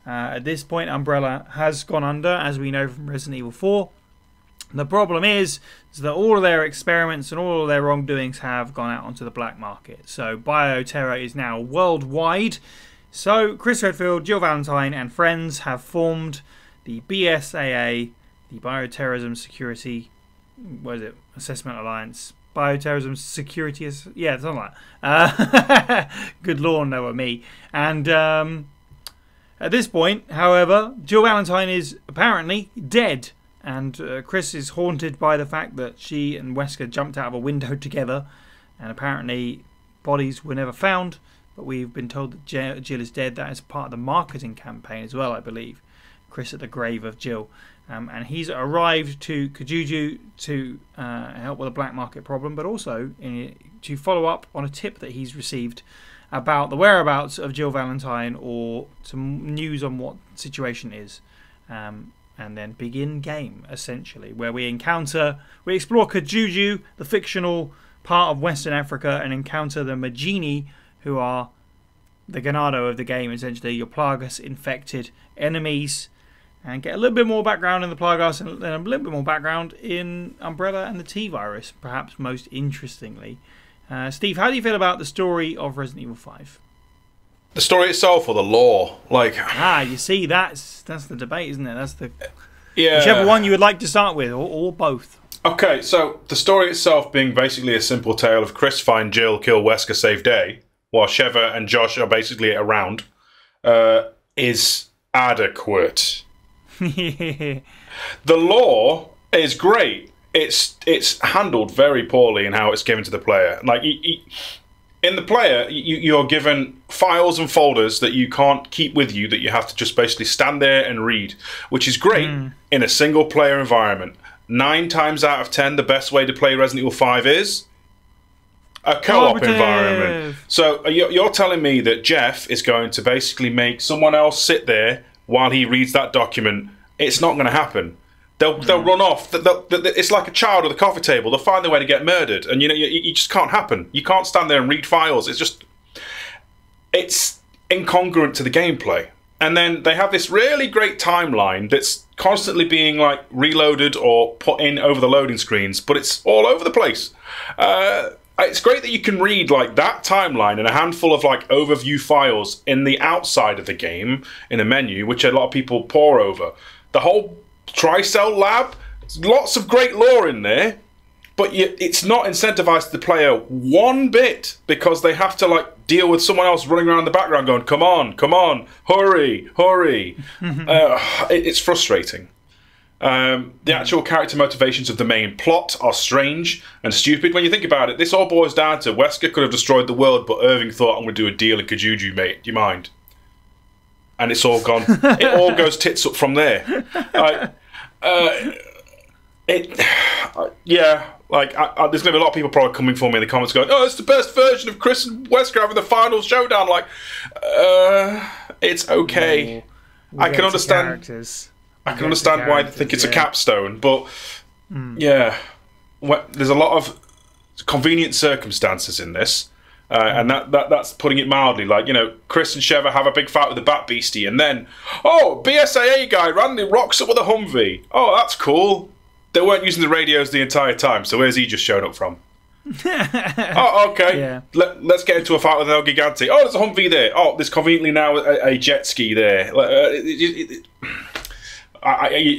A: At this point, Umbrella has gone under, as we know from Resident Evil 4. The problem is that all of their experiments and all of their wrongdoings have gone out onto the black market. So Bioterror is now worldwide. So Chris Redfield, Jill Valentine and friends have formed the BSAA, the Bioterrorism Security, Assessment Alliance. Bioterrorism Security, something like that. Good lord, no, me. And at this point, however, Jill Valentine is apparently dead. And Chris is haunted by the fact that she and Wesker jumped out of a window together, and apparently bodies were never found, but we've been told that Jill is dead. That is part of the marketing campaign as well, I believe. Chris at the grave of Jill. And he's arrived to Kajuju to help with a black market problem, but also to follow up on a tip that he's received about the whereabouts of Jill Valentine, or some news on what the situation is. And then begin game, essentially, where we explore Kajuju, the fictional part of Western Africa, and encounter the Majini, who are the Ganado of the game, essentially, your Plagas-infected enemies, and get a little bit more background in the Plagas, and then a little bit more background in Umbrella and the T-Virus, perhaps most interestingly. Steve, how do you feel about the story of Resident Evil 5?
B: The story itself or the lore?
A: You see, that's the debate, isn't it? That's the whichever one you would like to start with, or both.
B: Okay, so the story itself being basically a simple tale of Chris find Jill, kill Wesker, save day, while Sheva and Josh are basically around, is adequate. The lore is great. It's handled very poorly in how it's given to the player. Like, in the player, you're given files and folders that you can't keep with you, that you have to just basically stand there and read, which is great in a single-player environment. 9 times out of 10, the best way to play Resident Evil 5 is a co-op environment. So you're telling me that Jeff is going to basically make someone else sit there while he reads that document? It's not going to happen. They'll run off. It's like a child at the coffee table. They'll find their way to get murdered, and you just can't happen. You can't stand there and read files. It's incongruent to the gameplay. And then they have this really great timeline that's constantly being like reloaded or put in over the loading screens, but it's all over the place. It's great that you can read like that timeline and a handful of like overview files in the outside of the game in a menu, which a lot of people pore over. The whole Tricell lab, lots of great lore in there, but it's not incentivized the player one bit, because they have to like deal with someone else running around the background going, come on, hurry. It's frustrating. The actual character motivations of the main plot are strange and stupid. When you think about it, this all boils down to Wesker could have destroyed the world, but Irving thought, I'm going to do a deal in Kajuju, mate. Do you mind? And it's all gone. It all goes tits up from there. There's going to be a lot of people probably coming for me in the comments going, oh, it's the best version of Chris and Wesker having the final showdown. Like, it's okay. I can understand why they think it's a capstone, but there's a lot of convenient circumstances in this. And that's putting it mildly. Like, Chris and Sheva have a big fight with the Bat Beastie, and then, BSAA guy randomly rocks up with a Humvee. Oh, that's cool. They weren't using the radios the entire time, so where's he just showed up from? Oh, okay. Yeah. Let's get into a fight with El Gigante. Oh, there's a Humvee there. Oh, there's conveniently now a jet ski there.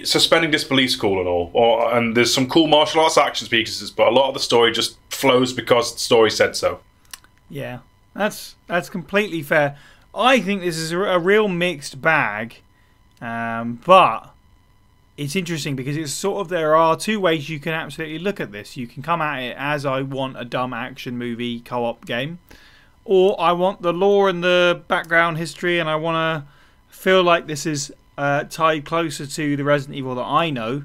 B: Suspending disbelief's cool and all. And there's some cool martial arts action sequences, but a lot of the story just flows because the story said so.
A: Yeah, that's completely fair. I think this is a real mixed bag, but it's interesting because it's sort of, there are two ways you can absolutely look at this. You can come at it as, I want a dumb action movie co-op game, or I want the lore and the background history, and I want to feel like this is tied closer to the Resident Evil that I know.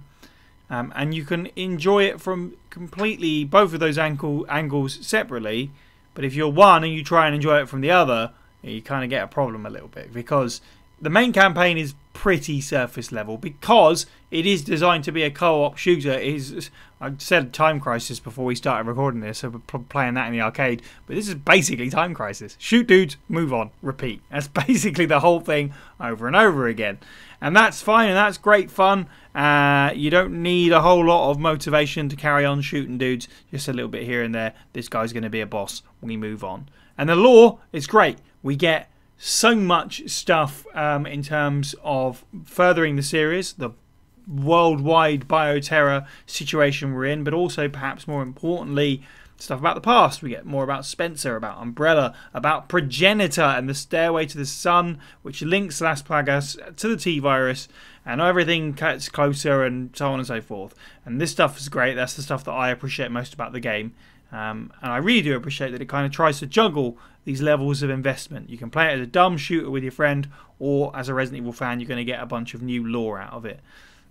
A: And you can enjoy it from completely both of those angles separately. But if you're one and you try and enjoy it from the other, you kind of get a problem a little bit, because the main campaign is pretty surface level, because it is designed to be a co-op shooter. I said Time Crisis before we started recording this, so we're playing that in the arcade, but this is basically Time Crisis. Shoot dudes, move on, repeat. That's basically the whole thing over and over again. And that's fine, and that's great fun. You don't need a whole lot of motivation to carry on shooting dudes, just a little bit here and there. This guy's going to be a boss, we move on. And the lore is great. We get so much stuff in terms of furthering the series, the worldwide bioterror situation we're in, but also perhaps more importantly, stuff about the past. We get more about Spencer, about Umbrella, about Progenitor and the Stairway to the Sun, which links Las Plagas to the T-Virus, and everything gets closer and so on and so forth. And this stuff is great. That's the stuff that I appreciate most about the game. And I really do appreciate that it kind of tries to juggle these levels of investment. You can play it as a dumb shooter with your friend, or as a Resident Evil fan, you're going to get a bunch of new lore out of it.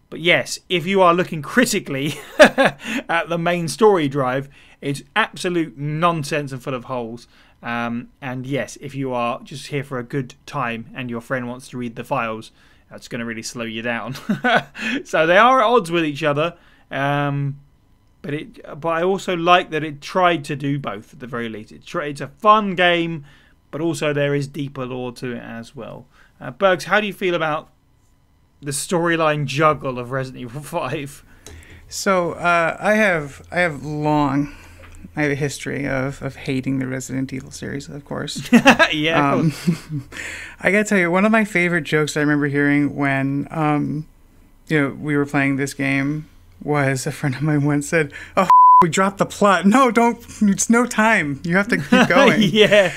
A: But yes, if you are looking critically at the main story drive, it's absolute nonsense and full of holes. And yes, if you are just here for a good time and your friend wants to read the files, that's going to really slow you down. So they are at odds with each other. But I also like that it tried to do both at the very least. It's a fun game, but also there is deeper lore to it as well. Burgs, how do you feel about the storyline juggle of Resident Evil 5?
C: So I have a history of hating the Resident Evil series, of course.
A: Yeah. Of course.
C: I gotta tell you, one of my favorite jokes I remember hearing when we were playing this game was a friend of mine once said, "Oh, we dropped the plot. No, don't. It's no time. You have to keep going."
A: yeah.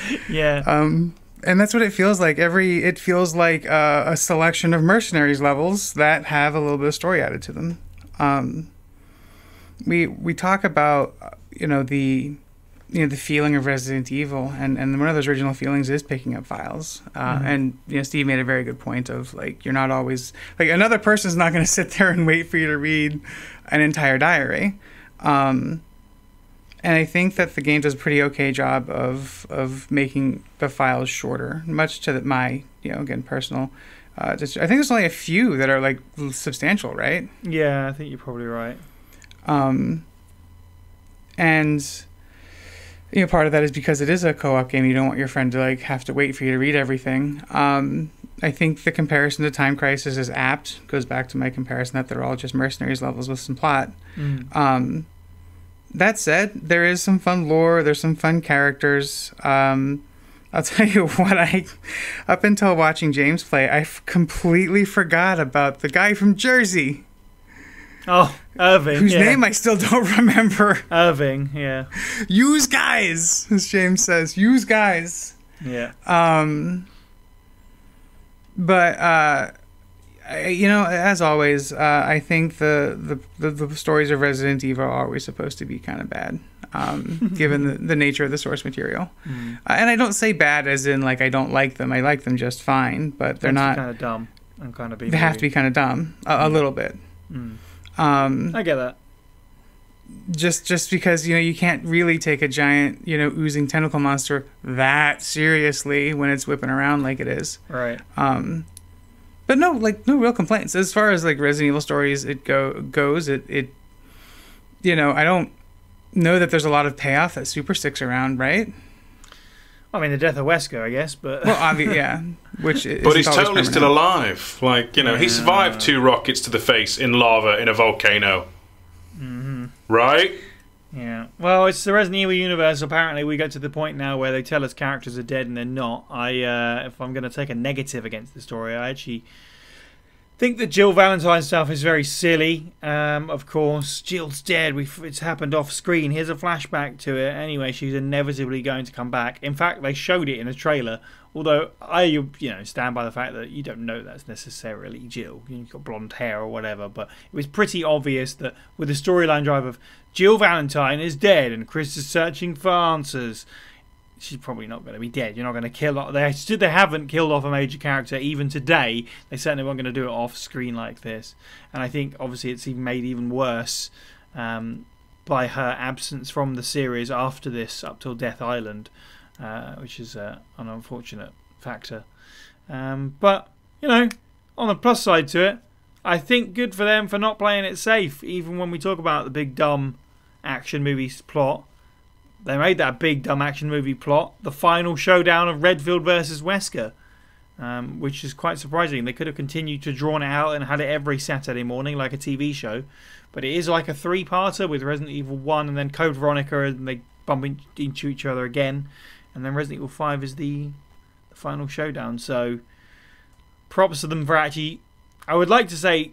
C: And that's what it feels like. It feels like a selection of mercenaries levels that have a little bit of story added to them. We talk about the feeling of Resident Evil, and one of those original feelings is picking up files. And Steve made a very good point of like you're not always like another person's not going to sit there and wait for you to read an entire diary. And I think that the game does a pretty okay job of making the files shorter, much to my again personal. I think there's only a few that are like substantial, right?
A: Yeah, I think you're probably right.
C: And part of that is because it is a co-op game. You don't want your friend to like have to wait for you to read everything. I think the comparison to Time Crisis is apt. Goes back to my comparison that they're all just mercenaries levels with some plot. That said, there is some fun lore. There's some fun characters. I'll tell you what, up until watching James play, I completely forgot about the guy from Jersey.
A: Oh, Irving.
C: Whose name I still don't remember.
A: Irving, yeah.
C: Use guys, as James says. Use guys.
A: Yeah.
C: But as always, I think the stories of Resident Evil are always supposed to be kind of bad, given the nature of the source material. And I don't say bad as in like I don't like them. I like them just fine, but they're not
A: kind of dumb and kind of.
C: They have to be kind of dumb a little bit.
A: I get that.
C: Just because you can't really take a giant oozing tentacle monster that seriously when it's whipping around like it is.
A: Right.
C: But no real complaints as far as like Resident Evil stories goes. It I don't know that there's a lot of payoff that super sticks around, right?
A: I mean, the death of Wesker, I guess, but
C: well, yeah, but
B: he's totally still alive. Like he survived 2 rockets to the face in lava in a volcano, right?
A: Yeah. Well, it's the Resident Evil universe. Apparently, we get to the point now where they tell us characters are dead and they're not. If I'm going to take a negative against the story, I actually think that Jill Valentine's stuff is very silly. Of course, Jill's dead. It's happened off screen. Here's a flashback to it. Anyway, she's inevitably going to come back. In fact, they showed it in a trailer. Although I, stand by the fact that you don't know that's necessarily Jill. You've got blonde hair or whatever. But it was pretty obvious that with the storyline drive of Jill Valentine is dead and Chris is searching for answers, she's probably not going to be dead. You're not going to kill her. They haven't killed off a major character even today. They certainly weren't going to do it off screen like this. And I think obviously it's even made even worse by her absence from the series after this up till Death Island. Which is an unfortunate factor. But, on the plus side to it, I think good for them for not playing it safe. Even when we talk about the big dumb action movie plot, they made that big dumb action movie plot the final showdown of Redfield versus Wesker, which is quite surprising. They could have continued to drawn it out and had it every Saturday morning like a TV show. But it is like a 3-parter with Resident Evil 1 and then Code Veronica, and they bump into each other again. And then Resident Evil 5 is the final showdown. So, props to them for actually, I would like to say,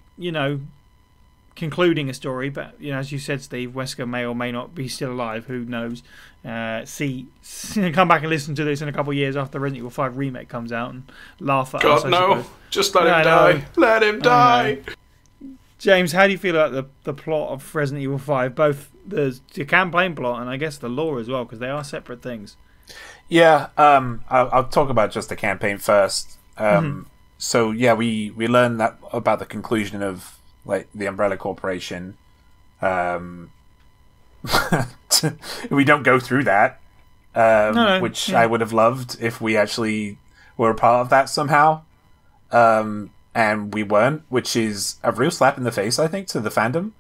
A: concluding a story. But, as you said, Steve, Wesker may or may not be still alive. Who knows? Come back and listen to this in a couple of years after the Resident Evil 5 remake comes out and laugh at us.
B: God, no. Just let him die. Let him die.
A: James, how do you feel about the plot of Resident Evil 5? Both the campaign plot and I guess the lore as well, because they are separate things.
D: Yeah, I'll talk about just the campaign first. So yeah, we learned that about the conclusion of like the Umbrella Corporation. We don't go through that, which I would have loved if we actually were a part of that somehow. And we weren't, which is a real slap in the face, I think, to the fandom.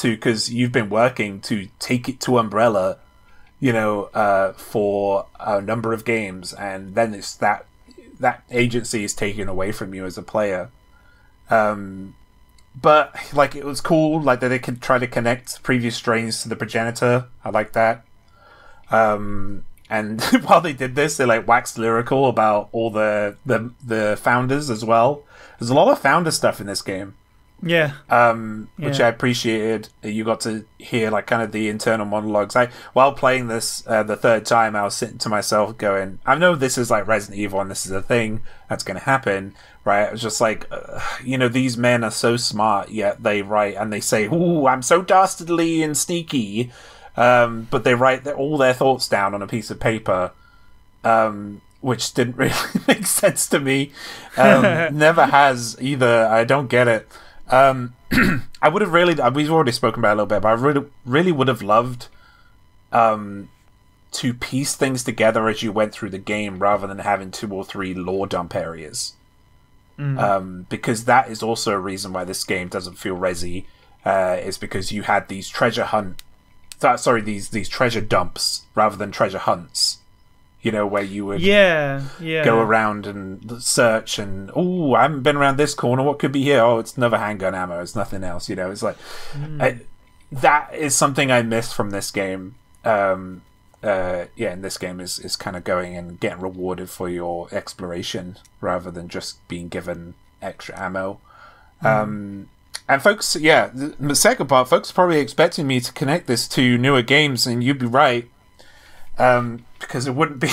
D: Because you've been working to take it to Umbrella, for a number of games, and then it's that agency is taken away from you as a player. But like it was cool, like that they could try to connect previous strains to the progenitor. I like that. And while they did this, they like waxed lyrical about all the founders as well. There's a lot of founder stuff in this game,
A: Yeah.
D: Which I appreciated. You got to hear like kind of the internal monologues. While playing this the third time, I was sitting to myself going, I know this is like Resident Evil and this is a thing that's going to happen, right? I was just like, these men are so smart, yet they write and they say, "Ooh, I'm so dastardly and sneaky," but they write all their thoughts down on a piece of paper, which didn't really make sense to me. Never has either. I don't get it. I would have really, we've already spoken about it a little bit, but I really would have loved to piece things together as you went through the game rather than having 2 or 3 lore dump areas. Because that is also a reason why this game doesn't feel Resi, is because you had these these treasure dumps rather than treasure hunts. Where you would go around and search and, I haven't been around this corner, what could be here? Oh, it's another handgun ammo, it's nothing else, it's like that is something I missed from this game. And this game is kind of going and getting rewarded for your exploration rather than just being given extra ammo. And folks, the second part, folks are probably expecting me to connect this to newer games, and you'd be right. Because it wouldn't be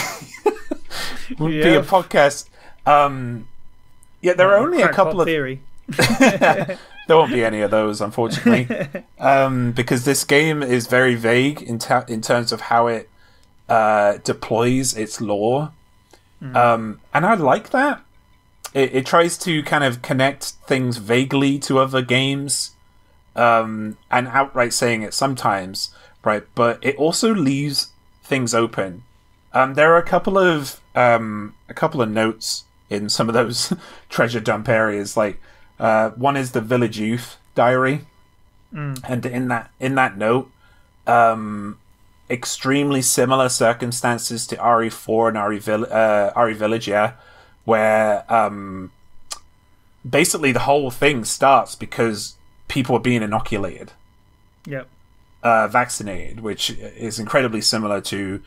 D: be a podcast. There are only a couple of
A: theory.
D: There won't be any of those, unfortunately, because this game is very vague in terms of how it deploys its lore, and I like that. It tries to kind of connect things vaguely to other games, and outright saying it sometimes, right? But it also leaves things open. There are a couple of notes in some of those treasure dump areas. Like one is the village youth diary, and in that note, extremely similar circumstances to RE4 and RE Village, where basically the whole thing starts because people are being inoculated.
A: Yep.
D: Vaccinated, which is incredibly similar to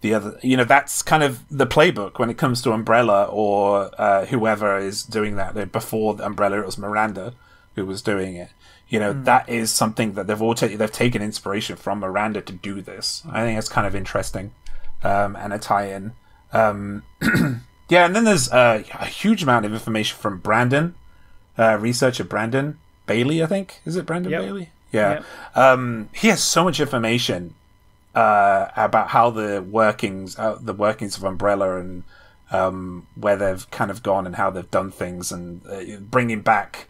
D: the other. That's kind of the playbook when it comes to Umbrella or whoever is doing that. Before Umbrella, it was Miranda who was doing it. That is something that they've taken inspiration from Miranda to do this. I think it's kind of interesting, and a tie-in. And then there's a huge amount of information from Brandon, researcher Brandon Bailey. I think, is it Brandon Bailey? Yeah. Yep. He has so much information about how the workings of Umbrella and where they've kind of gone and how they've done things, and bringing back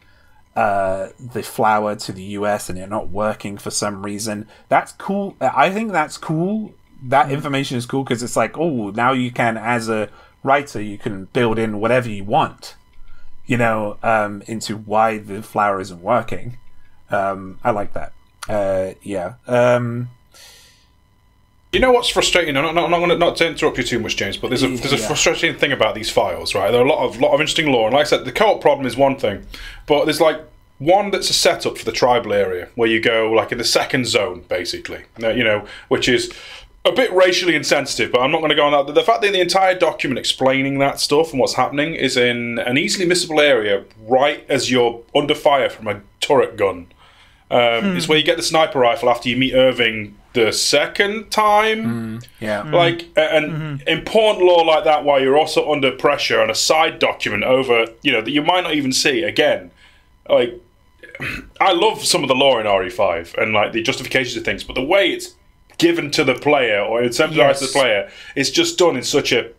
D: the flower to the US and it not working for some reason. That's cool. I think that's cool. That information is cool because it's like, now you can, as a writer, you can build in whatever you want, into why the flower isn't working. I like that.
B: You know what's frustrating? I'm not going to interrupt you too much, James, but there's a frustrating thing about these files, right? There are a lot of interesting lore, and like I said, the co-op problem is one thing, but there's like one that's a setup for the tribal area where you go like in the second zone, basically, which is a bit racially insensitive, but I'm not going to go on that. The fact that the entire document explaining that stuff and what's happening is in an easily missable area, right as you're under fire from a turret gun. It's where you get the sniper rifle after you meet Irving the second time. Important lore like that, while you're also under pressure on a side document over, that you might not even see again. Like, I love some of the lore in RE5 and like the justifications of things, but the way it's given to the player or incentivized to the player is just done in such a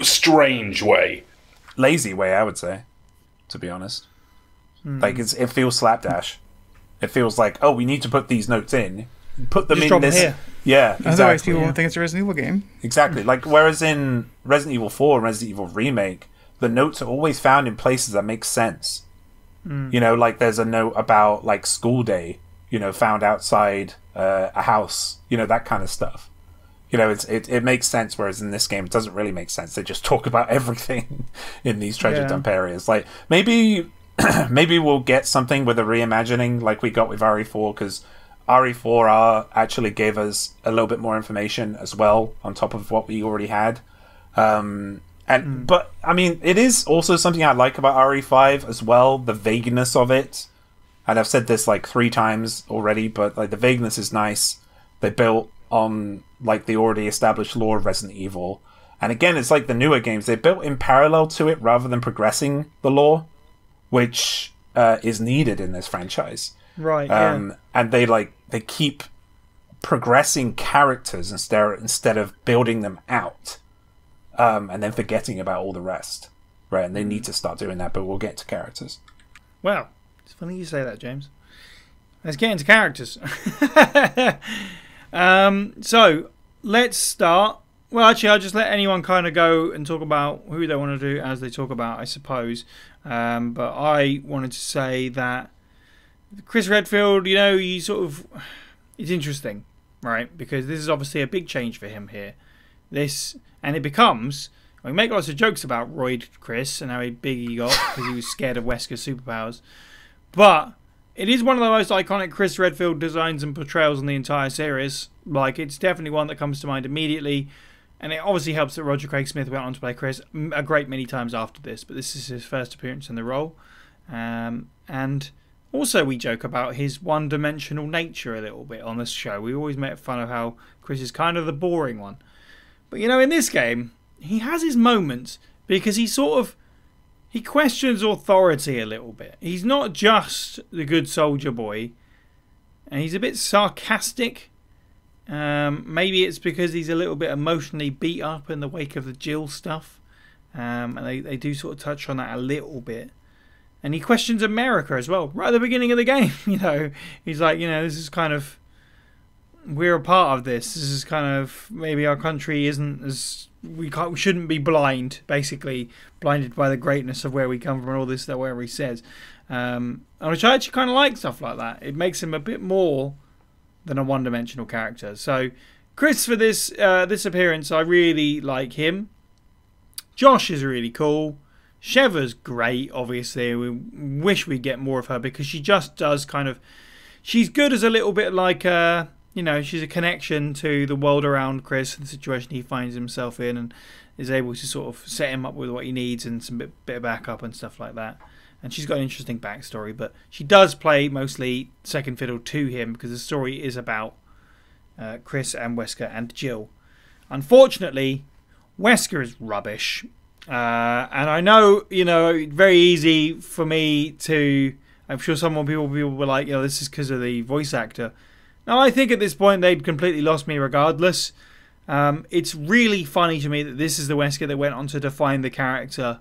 B: strange way.
D: Lazy way, I would say, to be honest. Like, it feels slapdash. It feels like, we need to put these notes in. Put them
A: just
D: in this.
A: Here.
D: Yeah, exactly.
C: Otherwise, people won't think it's a Resident Evil game.
D: Exactly. Like, whereas in Resident Evil 4 and Resident Evil Remake, the notes are always found in places that make sense. Like there's a note about like school day, found outside a house, that kind of stuff. It makes sense, whereas in this game it doesn't really make sense. They just talk about everything in these treasure dump areas. Like maybe we'll get something with a reimagining like we got with RE4, because RE4R actually gave us a little bit more information as well on top of what we already had. But I mean, it is also something I like about RE5 as well, the vagueness of it. and I've said this like 3 times already, but like the vagueness is nice. They built on like the already established lore of Resident Evil. And again, it's like the newer games. They built in parallel to it rather than progressing the lore, which is needed in this franchise.
A: Right,
D: And they keep progressing characters instead of building them out, and then forgetting about all the rest. Right, and they need to start doing that, but we'll get to characters.
A: Well, it's funny you say that, James. Let's get into characters. So, let's start. Well, actually, I'll just let anyone kind of go and talk about who they want to do as they talk about, I suppose. But I wanted to say that Chris Redfield, you know, it's interesting, right? Because this is obviously a big change for him here. And it becomes... We make lots of jokes about Royd Chris and how big he got because he was scared of Wesker's superpowers. But it is one of the most iconic Chris Redfield designs and portrayals in the entire series. Like, it's definitely one that comes to mind immediately. And it obviously helps that Roger Craig Smith went on to play Chris a great many times after this. But this is his first appearance in the role. And also we joke about his one-dimensional nature a little bit on this show. We always make fun of how Chris is kind of the boring one. But, you know, in this game... he has his moments because he questions authority a little bit. He's not just the good soldier boy, and he's a bit sarcastic. Maybe it's because he's a little bit emotionally beat up in the wake of the Jill stuff, and they do sort of touch on that a little bit. And he questions America as well right at the beginning of the game. You know, he's like, you know, this is kind of, we're a part of this. This is kind of, maybe our country isn't as, we shouldn't be basically blinded by the greatness of where we come from and all this, that whatever he says. Which I actually kind of like stuff like that. It makes him a bit more than a one-dimensional character. So Chris, for this appearance, I really like him. Josh is really cool. Sheva's great, obviously. We wish we'd get more of her because she just does kind of, she's good as a little bit like you know, she's a connection to the world around Chris and the situation he finds himself in, and is able to sort of set him up with what he needs and some bit of backup and stuff like that. And she's got an interesting backstory, but she does play mostly second fiddle to him because the story is about Chris and Wesker and Jill. Unfortunately, Wesker is rubbish. And I know, you know, very easy for me to... I'm sure people were like, you know, this is because of the voice actor. Now, I think at this point they'd completely lost me regardless. It's really funny to me that this is the Wesker that went on to define the character.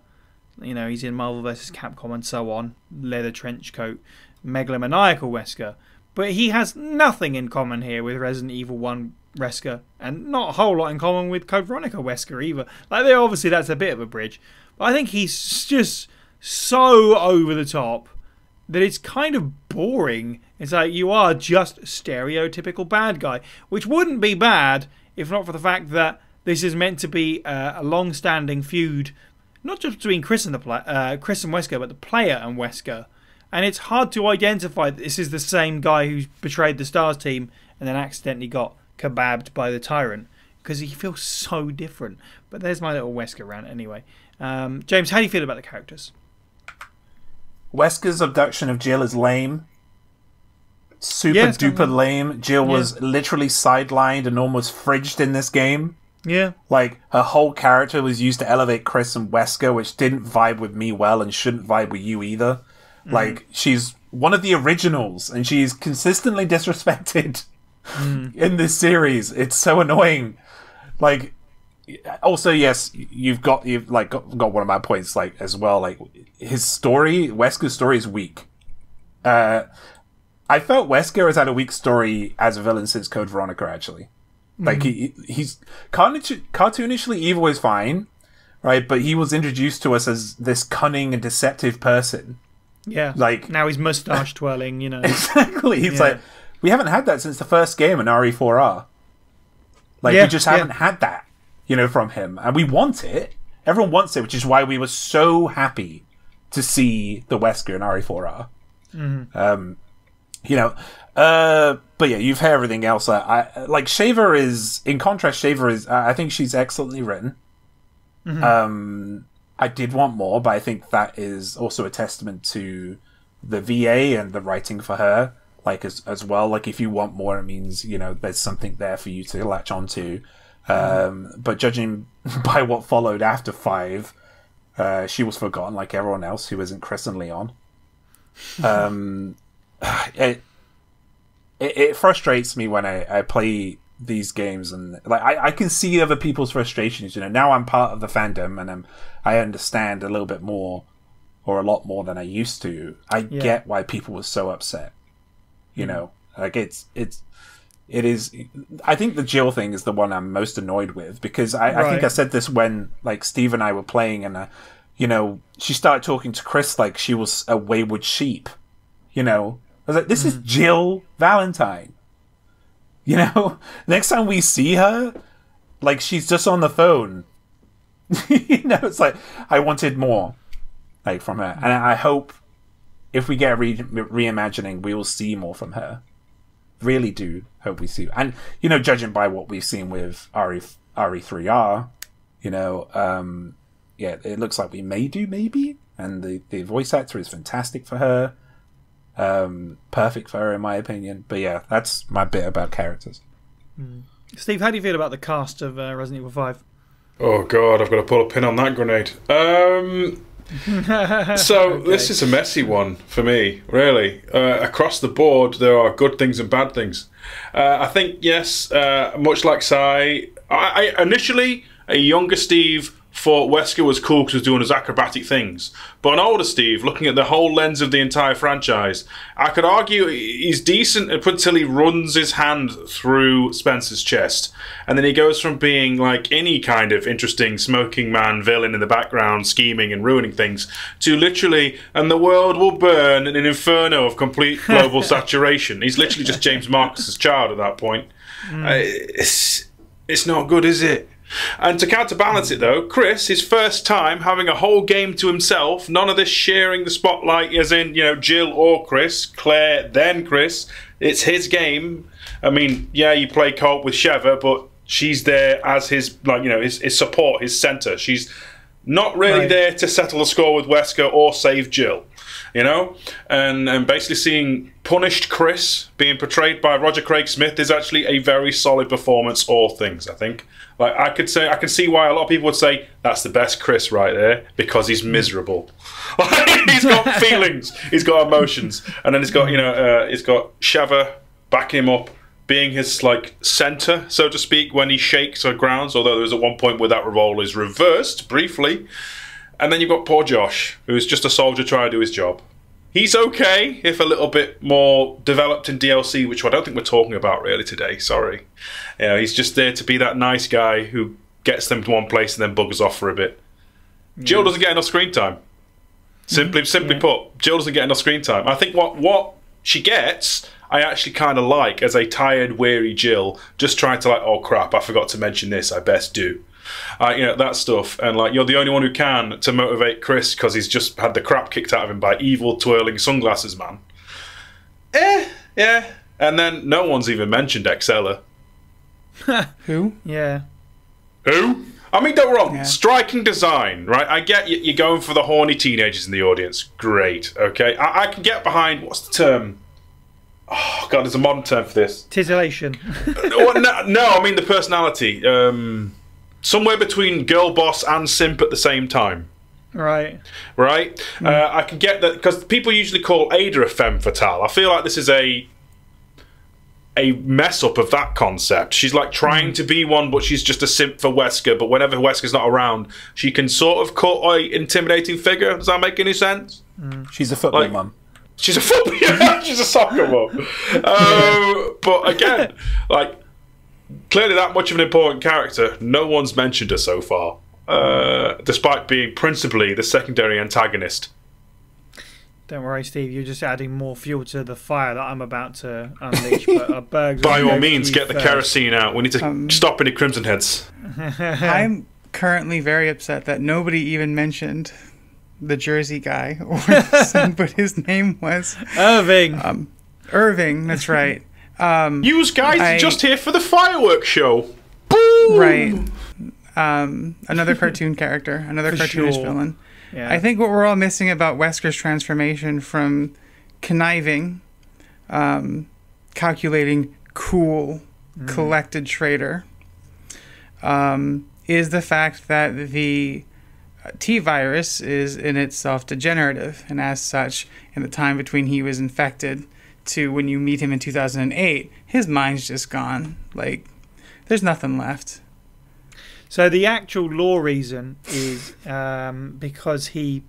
A: You know, he's in Marvel vs. Capcom and so on. Leather trench coat, megalomaniacal Wesker. But he has nothing in common here with Resident Evil 1 Wesker. And not a whole lot in common with Code Veronica Wesker either. Like, obviously that's a bit of a bridge. But I think he's just so over the top that it's kind of boring. It's like, you are just stereotypical bad guy, which wouldn't be bad if not for the fact that this is meant to be a long-standing feud, not just between Chris and Wesker, but the player and Wesker. And it's hard to identify that this is the same guy who's betrayed the Stars team and then accidentally got kebabbed by the Tyrant, because he feels so different. But there's my little Wesker rant anyway. James, how do you feel about the characters?
D: Wesker's abduction of Jill is lame. Super duper lame. Jill was literally sidelined and almost fridged in this game.
A: Yeah.
D: Like, her whole character was used to elevate Chris and Wesker, which didn't vibe with me well and shouldn't vibe with you either. Like, she's one of the originals and she's consistently disrespected in this series. It's so annoying. Like, also, yes, you've got one of my points, like, as well. Like, his story, Wesker's story is weak. I felt Wesker has had a weak story as a villain since Code Veronica, actually. Like, he's cartoonishly evil is fine, right? But he was introduced to us as this cunning and deceptive person.
A: Yeah.
D: Like,
A: now he's mustache twirling, you know.
D: Exactly. It's like, we haven't had that since the first game in RE4R. Like, we just haven't had that, you know, from him. And we want it. Everyone wants it, which is why we were so happy to see the Wesker in RE4R. You know, but yeah, you've heard everything else. Like, Shaver is, in contrast, Shaver is, I think she's excellently written. I did want more, but I think that is also a testament to the VA and the writing for her, like as well. Like if you want more, it means there's something there for you to latch onto. But judging by what followed after 5, she was forgotten like everyone else who isn't Chris and Leon. It frustrates me when I play these games, and like I can see other people's frustrations. Now I'm part of the fandom, and I understand a little bit more, or a lot more than I used to. I get why people were so upset. Like it is. I think the Jill thing is the one I'm most annoyed with, because I think I said this when like Steve and I were playing, and she started talking to Chris like she was a wayward sheep. I was like, this is Jill Valentine. Next time we see her, like she's just on the phone. It's like I wanted more, like from her, and I hope if we get a reimagining, we will see more from her. Really do hope we see, and judging by what we've seen with RE3R, it looks like we may do maybe, and the voice actor is fantastic for her. Perfect for her in my opinion. But yeah, that's my bit about characters.
A: Steve, how do you feel about the cast of Resident Evil 5?
B: Oh god, I've got to pull a pin on that grenade. So this is a messy one for me, really. Across the board, there are good things and bad things. I think, yes, much like Si, I initially, a younger Steve thought Wesker was cool because he was doing his acrobatic things. But an older Steve, looking at the whole lens of the entire franchise, I could argue he's decent until he runs his hand through Spencer's chest. And then he goes from being like any kind of interesting smoking man villain in the background, scheming and ruining things, to literally, and the world will burn in an inferno of complete global saturation. He's literally just James Marcus's child at that point. It's not good, is it? And to counterbalance it, though, Chris, his first time having a whole game to himself, none of this sharing the spotlight as in, Jill or Chris, Claire, then Chris. It's his game. I mean, yeah, you play co-op with Sheva, but she's there as his, his support, his centre. She's not really there to settle the score with Wesker or save Jill. And basically seeing punished Chris being portrayed by Roger Craig Smith is actually a very solid performance, all things, I think. Like I can see why a lot of people would say that's the best Chris right there, because he's miserable. He's got feelings, he's got emotions, and then he's got he's got Sheva backing him up, being his like centre, so to speak, when he shakes or grounds. Although there was at one point where that role is reversed briefly. And then you've got poor Josh, who's just a soldier trying to do his job. He's okay, if a little bit more developed in DLC, which I don't think we're talking about really today, sorry. He's just there to be that nice guy who gets them to one place and then buggers off for a bit. Jill doesn't get enough screen time. Simply put, Jill doesn't get enough screen time. I think what she gets, I actually kind of like, as a tired, weary Jill, just trying to like, oh crap, I forgot to mention this, I best do. That stuff, and like you're the only one who can to motivate Chris because he's just had the crap kicked out of him by evil twirling sunglasses man. Yeah. And then no one's even mentioned Excella.
C: Who?
A: Yeah.
B: Who? I mean, don't get me wrong. Yeah. Striking design, right? I get you're going for the horny teenagers in the audience. Great, okay. I can get behind, what's the term? Oh god, there's a modern term for this.
A: Titillation.
B: no, I mean the personality. Somewhere between girl boss and simp at the same time. Right. I can get that, because people usually call Ada a femme fatale. I feel like this is a mess up of that concept. She's like trying to be one, but she's just a simp for Wesker. But whenever Wesker's not around, she can sort of cut an intimidating figure. Does that make any sense?
D: She's a football mum.
B: She's a football. She's a soccer mum. But again, like. Clearly that much of an important character, no one's mentioned her so far, despite being principally the secondary antagonist.
A: Don't worry, Steve, you're just adding more fuel to the fire that I'm about to unleash. But Burgs,
B: by all means, get the kerosene out. We need to stop any Crimson Heads.
C: I'm currently very upset that nobody even mentioned the Jersey guy, but his name was
A: Irving.
C: Irving, that's right.
B: You guys are just here for the fireworks show. Boom!
C: Right. Another cartoon character, another cartoonish villain. Yeah. I think what we're all missing about Wesker's transformation from conniving, calculating, cool, collected traitor is the fact that the T-virus is in itself degenerative, and as such, in the time between he was infected to when you meet him in 2008, his mind's just gone. Like, there's nothing left.
A: So the actual law reason is because he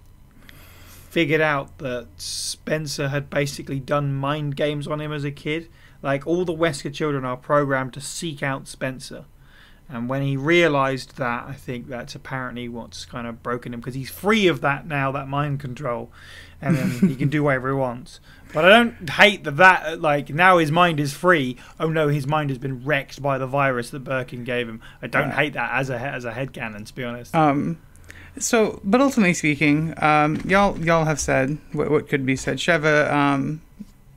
A: figured out that Spencer had basically done mind games on him as a kid. Like, all the Wesker children are programmed to seek out Spencer. And when he realised that, I think that's apparently what's kind of broken him, because he's free of that now, that mind control, and then he can do whatever he wants. But I don't hate that, like, now his mind is free. Oh no, his mind has been wrecked by the virus that Birkin gave him. I don't hate that as a headcanon, to be honest.
C: So, but ultimately speaking, y'all have said what could be said. Sheva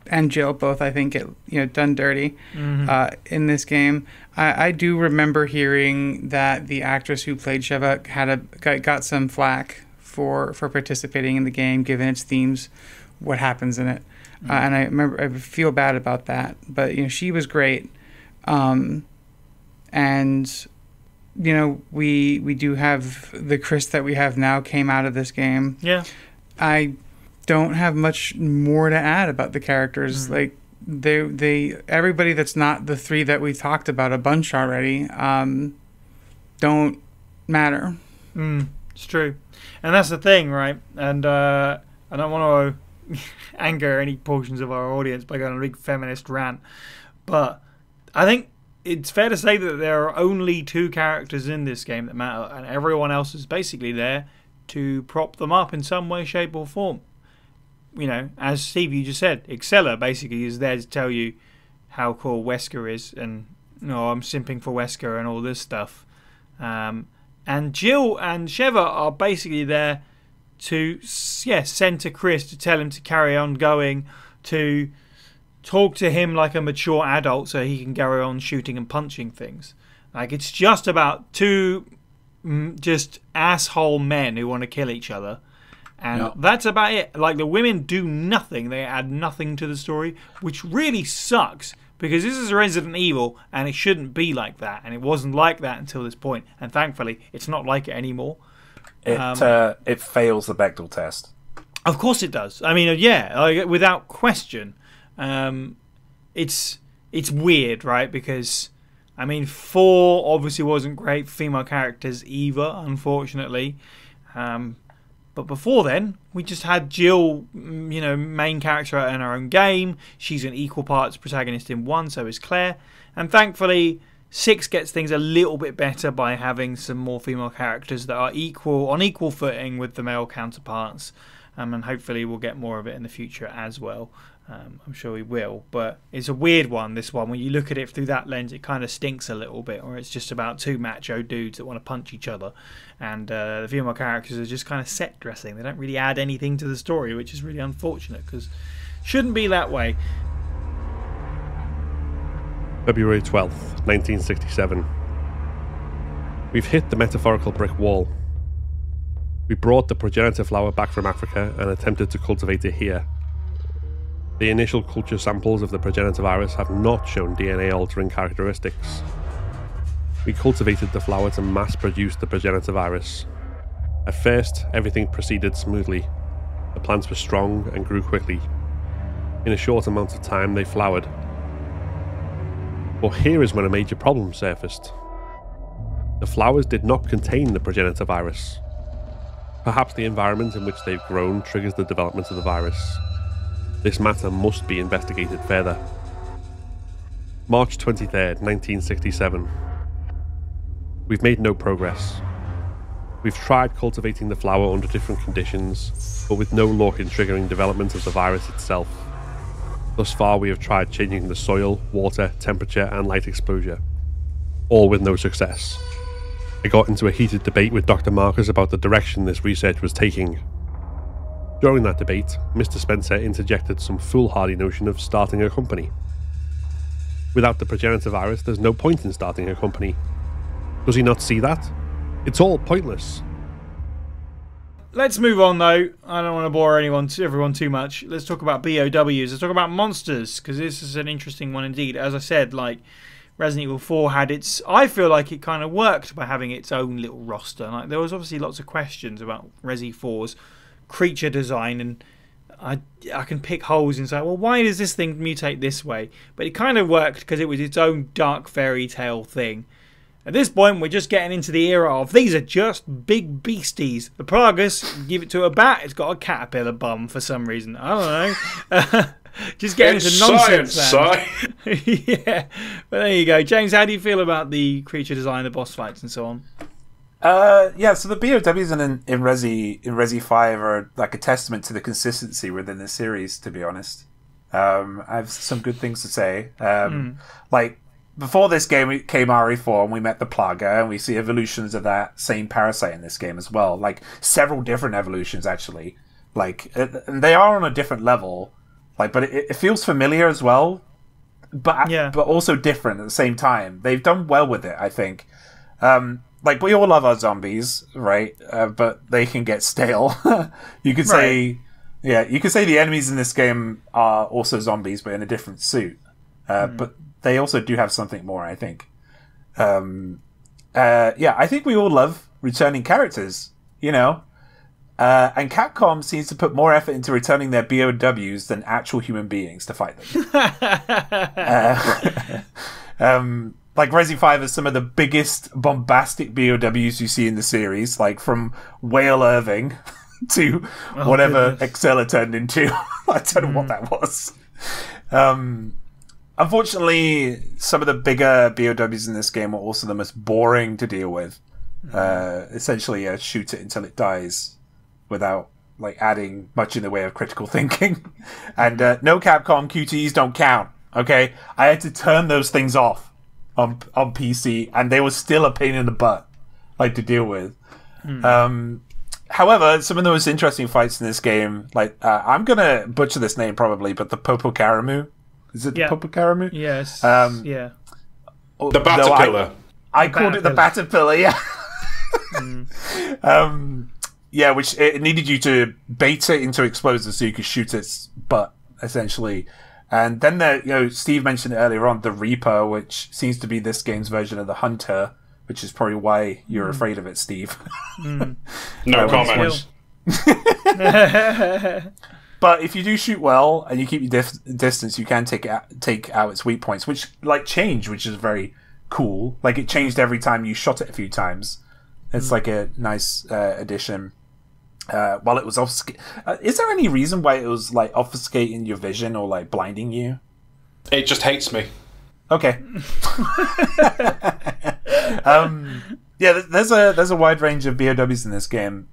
C: and Jill both, I think, get done dirty in this game. I do remember hearing that the actress who played Sheva got some flack for participating in the game, given its themes, what happens in it, and I feel bad about that. But she was great, and we do have the Chris that we have now came out of this game.
A: Yeah,
C: I don't have much more to add about the characters. Like, they everybody that's not the three that we talked about a bunch already don't matter.
A: It's true, and that's the thing, right? And I don't want to anger any portions of our audience by going on a big feminist rant, but I think it's fair to say that there are only two characters in this game that matter, and everyone else is basically there to prop them up in some way, shape, or form. As Steve, you just said, Excella basically is there to tell you how cool Wesker is, and I'm simping for Wesker and all this stuff. And Jill and Sheva are basically there to send to Chris to tell him to carry on going, to talk to him like a mature adult so he can carry on shooting and punching things. Like, it's just about two just asshole men who want to kill each other. And that's about it. Like, the women do nothing. They add nothing to the story, which really sucks, because this is Resident Evil, and it shouldn't be like that. And it wasn't like that until this point. And thankfully, it's not like it anymore.
D: It fails the Bechdel test.
A: Of course it does. I mean, without question. It's weird, right? Because, I mean, 4 obviously wasn't great female characters either, unfortunately. But before then, we just had Jill, main character in her own game. She's an equal parts protagonist in 1, so is Claire. And thankfully, 6 gets things a little bit better by having some more female characters that are on equal footing with the male counterparts. And hopefully we'll get more of it in the future as well. I'm sure we will, but it's a weird one, this one. When you look at it through that lens, it kind of stinks a little bit, or it's just about two macho dudes that want to punch each other, and the female characters are just kind of set dressing. They don't really add anything to the story, which is really unfortunate, because shouldn't be that way.
E: February 12th, 1967. We've hit the metaphorical brick wall. We brought the progenitor flower back from Africa and attempted to cultivate it here. The initial culture samples of the progenitor virus have not shown DNA-altering characteristics. We cultivated the flower to mass-produce the progenitor virus. At first, everything proceeded smoothly. The plants were strong and grew quickly. In a short amount of time, they flowered. But here is when a major problem surfaced. The flowers did not contain the progenitor virus. Perhaps the environment in which they've grown triggers the development of the virus. This matter must be investigated further. March 23rd, 1967. We've made no progress. We've tried cultivating the flower under different conditions, but with no luck in triggering development of the virus itself. Thus far, we have tried changing the soil, water, temperature, and light exposure, all with no success. I got into a heated debate with Dr. Marcus about the direction this research was taking. During that debate, Mr. Spencer interjected some foolhardy notion of starting a company. Without the progenitor virus, there's no point in starting a company. Does he not see that? It's all pointless.
A: let's move on though. I don't want to bore everyone too much. Let's talk about BOWs. Let's talk about monsters, because this is an interesting one indeed. As I said, like Resident Evil 4 had its... I feel like it kind of worked by having its own little roster. Like there was obviously lots of questions about Resi 4's creature design, and I can pick holes and say, well, why does this thing mutate this way? But it kind of worked because it was its own dark fairy tale thing. At this point, we're just getting into the era of these are just big beasties. The Plagas, give it to a bat, it's got a caterpillar bum for some reason. I don't know. Just getting into nonsense. Yeah, but there you go. James, how do you feel about the creature design, the boss fights, and so on?
D: Yeah, so the BOWs in Resi 5 are like a testament to the consistency within the series, to be honest. I have some good things to say. Like, before this game came RE4 and we met the Plaga, and we see evolutions of that same parasite in this game as well. Like, several different evolutions, actually. Like, and they are on a different level. Like, but it feels familiar as well. But also different at the same time. They've done well with it, I think. Like, we all love our zombies, right? But they can get stale. You could say... Yeah, you could say the enemies in this game are also zombies, but in a different suit. But they also do have something more, I think. Yeah, I think we all love returning characters, you know? And Capcom seems to put more effort into returning their BOWs than actual human beings to fight them. Like, Resi 5 is some of the biggest bombastic BOWs you see in the series, like from Whale Irving to whatever Excella turned into. I don't know what that was. Unfortunately, some of the bigger BOWs in this game are also the most boring to deal with. Essentially, shoot it until it dies without like adding much in the way of critical thinking. And no Capcom QTEs don't count. Okay, I had to turn those things off on PC, and they were still a pain in the butt, like to deal with. However, some of the most interesting fights in this game, like I'm gonna butcher this name probably, but the Popocaramu. Is it the Popocaramu?
A: Yes.
B: The baterpillar.
D: I called it the baterpillar. Yeah. Yeah, which it needed you to bait it into explosives so you could shoot its butt, essentially. And then there, Steve mentioned earlier on the Reaper, which seems to be this game's version of the Hunter, which is probably why you're afraid of it, Steve.
B: No comment.
D: But if you do shoot well and you keep your distance, you can take out its weak points, which change, which is very cool. Like, it changed every time you shot it a few times. It's like a nice addition. While it was is there any reason why it was like obfuscating your vision or like blinding you?
B: It just hates me.
D: Okay. Yeah, there's a wide range of BOWs in this game.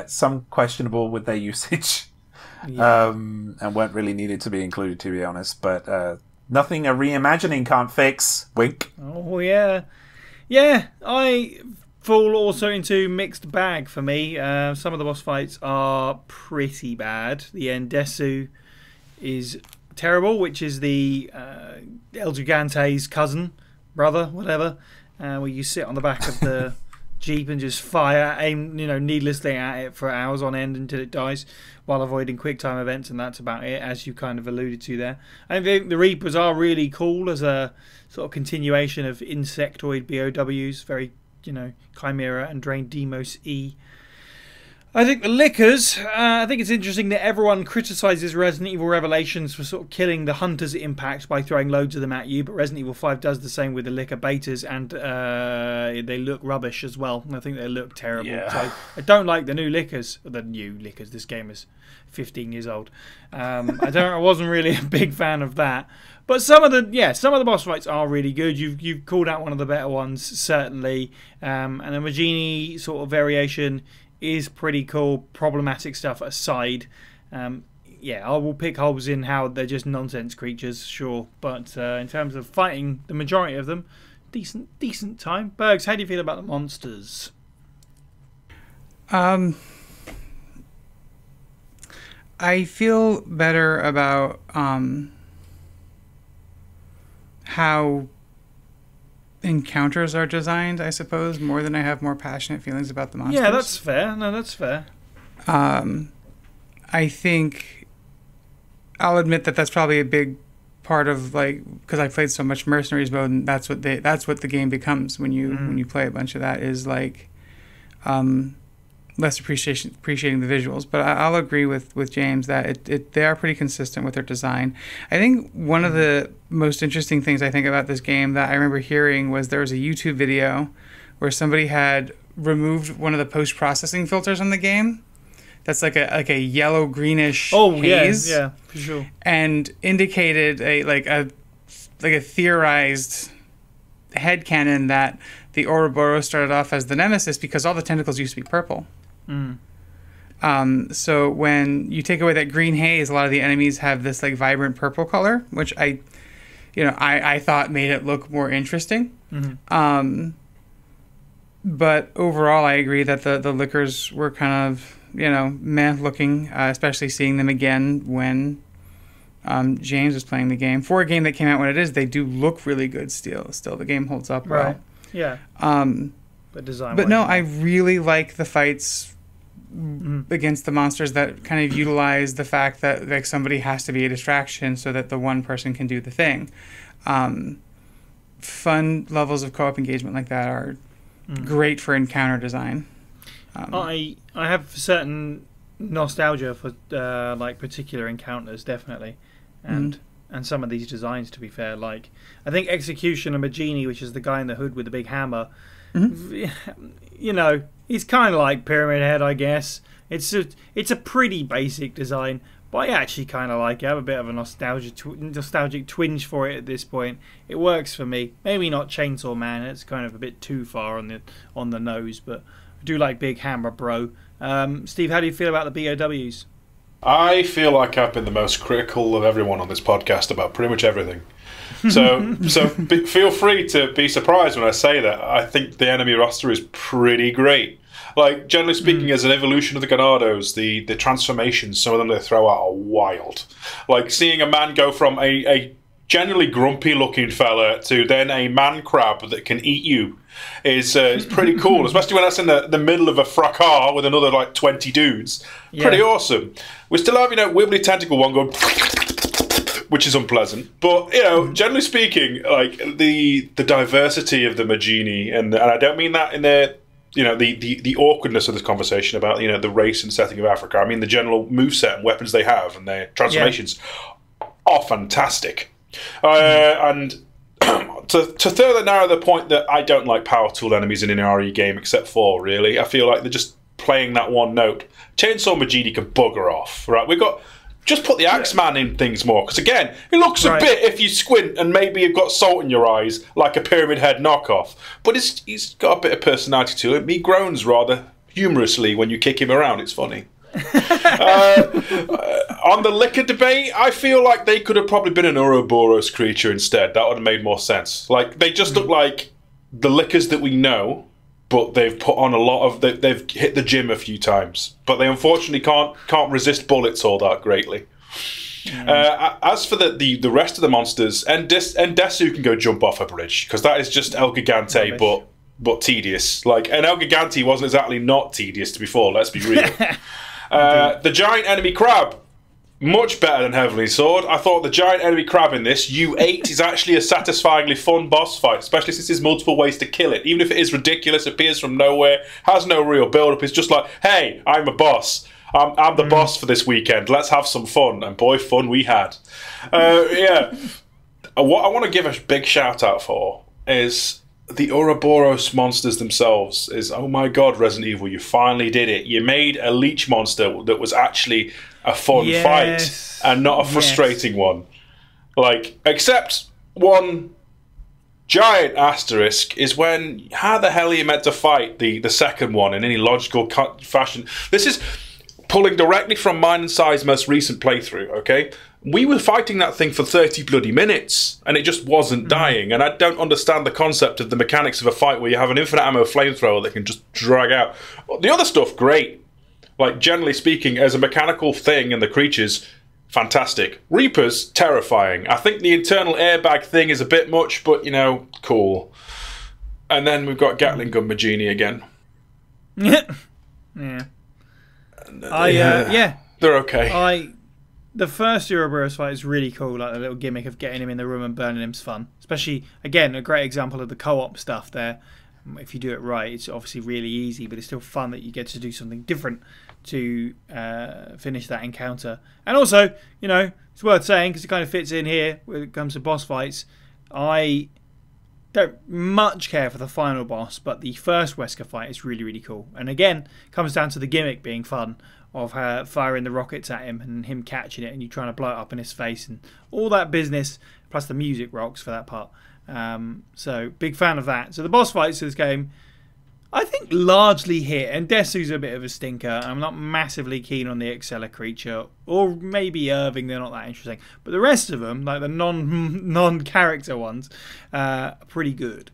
D: Some questionable with their usage, and weren't really needed to be included, to be honest. But nothing a reimagining can't fix. Wink.
A: Oh yeah, yeah. I fall also into mixed bag for me. Some of the boss fights are pretty bad. The Endesu is terrible, which is the El Gigante's cousin, brother, whatever, where you sit on the back of the Jeep and just aim needlessly at it for hours on end until it dies, while avoiding quick time events, and that's about it, as you kind of alluded to there. I think the Reapers are really cool as a sort of continuation of insectoid BOWs, very Chimera and Drain Demos E. I think the Lickers, I think it's interesting that everyone criticises Resident Evil Revelations for sort of killing the Hunter's impact by throwing loads of them at you, but Resident Evil 5 does the same with the Licker betas, and they look rubbish as well. I think they look terrible. Yeah. So I don't like the new Lickers. This game is 15 years old. I wasn't really a big fan of that. But some of the boss fights are really good. You've called out one of the better ones, certainly. And the Magini sort of variation is pretty cool. Problematic stuff aside. I will pick holes in how they're just nonsense creatures, sure. But in terms of fighting, the majority of them, decent time. Burgs, how do you feel about the monsters?
C: I feel better about how encounters are designed, I suppose, more than I have more passionate feelings about the monsters.
A: Yeah, that's fair. No, that's fair.
C: I think I'll admit that that's probably a big part of, like, because I played so much Mercenaries mode, and that's what the game becomes when you play a bunch of that, is like less appreciating the visuals. But I'll agree with James that they are pretty consistent with their design. I think one of the most interesting things I think about this game that I remember hearing was there was a YouTube video where somebody had removed one of the post-processing filters on the game. That's like a yellow greenish haze.
A: Yeah, for sure.
C: And indicated a theorized headcanon that the Ouroboros started off as the nemesis because all the tentacles used to be purple. So when you take away that green haze, a lot of the enemies have this like vibrant purple color, which I thought made it look more interesting. But overall, I agree that the liquors were kind of, meh looking, especially seeing them again when James was playing the game. For a game that came out when it is, they do look really good still. The game holds up well.
A: Right. Yeah. But design.
C: But no, I really like the fights against the monsters that kind of utilize the fact that like somebody has to be a distraction so that the one person can do the thing. Fun levels of co-op engagement like that are great for encounter design.
A: I have certain nostalgia for like particular encounters, definitely, and some of these designs. To be fair, like I think Executioner Magini, which is the guy in the hood with the big hammer, he's kind of like Pyramid Head, I guess. It's a pretty basic design, but I actually kind of like it. I have a bit of a nostalgic twinge for it at this point. It works for me. Maybe not Chainsaw Man. It's kind of a bit too far on the nose, but I do like Big Hammer Bro. Steve, how do you feel about the BOWs?
B: I feel like I've been the most critical of everyone on this podcast about pretty much everything. So feel free to be surprised when I say that. I think the enemy roster is pretty great. Like, generally speaking, as an evolution of the Ganados, the transformations, some of them they throw out are wild. Like, seeing a man go from a generally grumpy-looking fella to then a man crab that can eat you is pretty cool, especially when that's in the middle of a fracas with another, like, 20 dudes. Yeah. Pretty awesome. We still have, wibbly tentacle one going, which is unpleasant. But, generally speaking, like, the diversity of the Magini, and I don't mean that in the awkwardness of this conversation about, the race and setting of Africa. I mean the general moveset and weapons they have and their transformations are fantastic. And to further narrow the point that I don't like power tool enemies in an RE game except for, really, I feel like they're just playing that one note. Chainsaw Magini can bugger off, right? Just put the Axeman in things more, because again, it looks a bit, if you squint and maybe you've got salt in your eyes, like a Pyramid Head knockoff. But he's got a bit of personality to him. He groans rather humorously when you kick him around. It's funny. On the liquor debate, I feel like they could have probably been an Ouroboros creature instead. That would have made more sense. Like, they just look like the liquors that we know, but they've put on a lot of... They've hit the gym a few times. But they unfortunately can't resist bullets all that greatly. As for the rest of the monsters, Desu can go jump off a bridge, because that is just El Gigante, but tedious. Like, and El Gigante wasn't exactly not tedious, to be fair, let's be real. The giant enemy crab, much better than Heavenly Sword. I thought the giant enemy crab in this, U8, is actually a satisfyingly fun boss fight, especially since there's multiple ways to kill it. Even if it is ridiculous, appears from nowhere, has no real build-up, it's just like, hey, I'm a boss. I'm the boss for this weekend. Let's have some fun. And boy, fun we had. What I want to give a big shout-out for is the Ouroboros monsters themselves. Oh my god, Resident Evil, you finally did it. You made a leech monster that was actually a fun fight and not a frustrating one. Like, except one giant asterisk is when, how the hell are you meant to fight the second one in any logical fashion? This is pulling directly from mine and Sai's most recent playthrough, okay? We were fighting that thing for 30 bloody minutes, and it just wasn't dying. And I don't understand the concept of the mechanics of a fight where you have an infinite ammo flamethrower that can just drag out. The other stuff, great. Like, generally speaking, as a mechanical thing and the creatures, fantastic. Reapers, terrifying. I think the internal airbag thing is a bit much, but, cool. And then we've got Gatling Gun Magini again.
A: Yeah. Yeah.
B: They're okay.
A: The first Ouroboros fight is really cool. Like the little gimmick of getting him in the room and burning him's fun. Especially, again, a great example of the co-op stuff there. If you do it right, it's obviously really easy, but it's still fun that you get to do something different to finish that encounter. And also, it's worth saying because it kind of fits in here when it comes to boss fights. I don't much care for the final boss, but the first Wesker fight is really, really cool. And again, comes down to the gimmick being fun of her firing the rockets at him and him catching it and you trying to blow it up in his face and all that business, plus the music rocks for that part. So big fan of that. So the boss fights of this game, I think largely hit, and Desu's a bit of a stinker. I'm not massively keen on the Exceller creature, or maybe Irving, they're not that interesting. But the rest of them, like the non-character ones, are pretty good.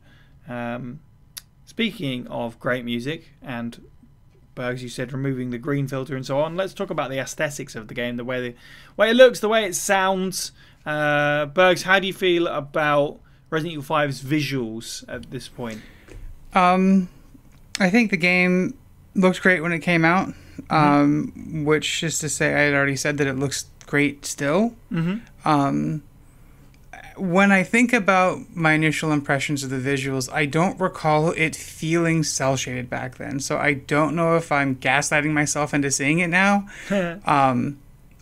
A: Speaking of great music, and Burgs, you said removing the green filter and so on, let's talk about the aesthetics of the game, the way it looks, the way it sounds. Burgs, how do you feel about Resident Evil 5's visuals at this point?
C: I think the game looked great when it came out, which is to say I had already said that it looks great still. When I think about my initial impressions of the visuals, I don't recall it feeling cel-shaded back then. So I don't know if I'm gaslighting myself into seeing it now,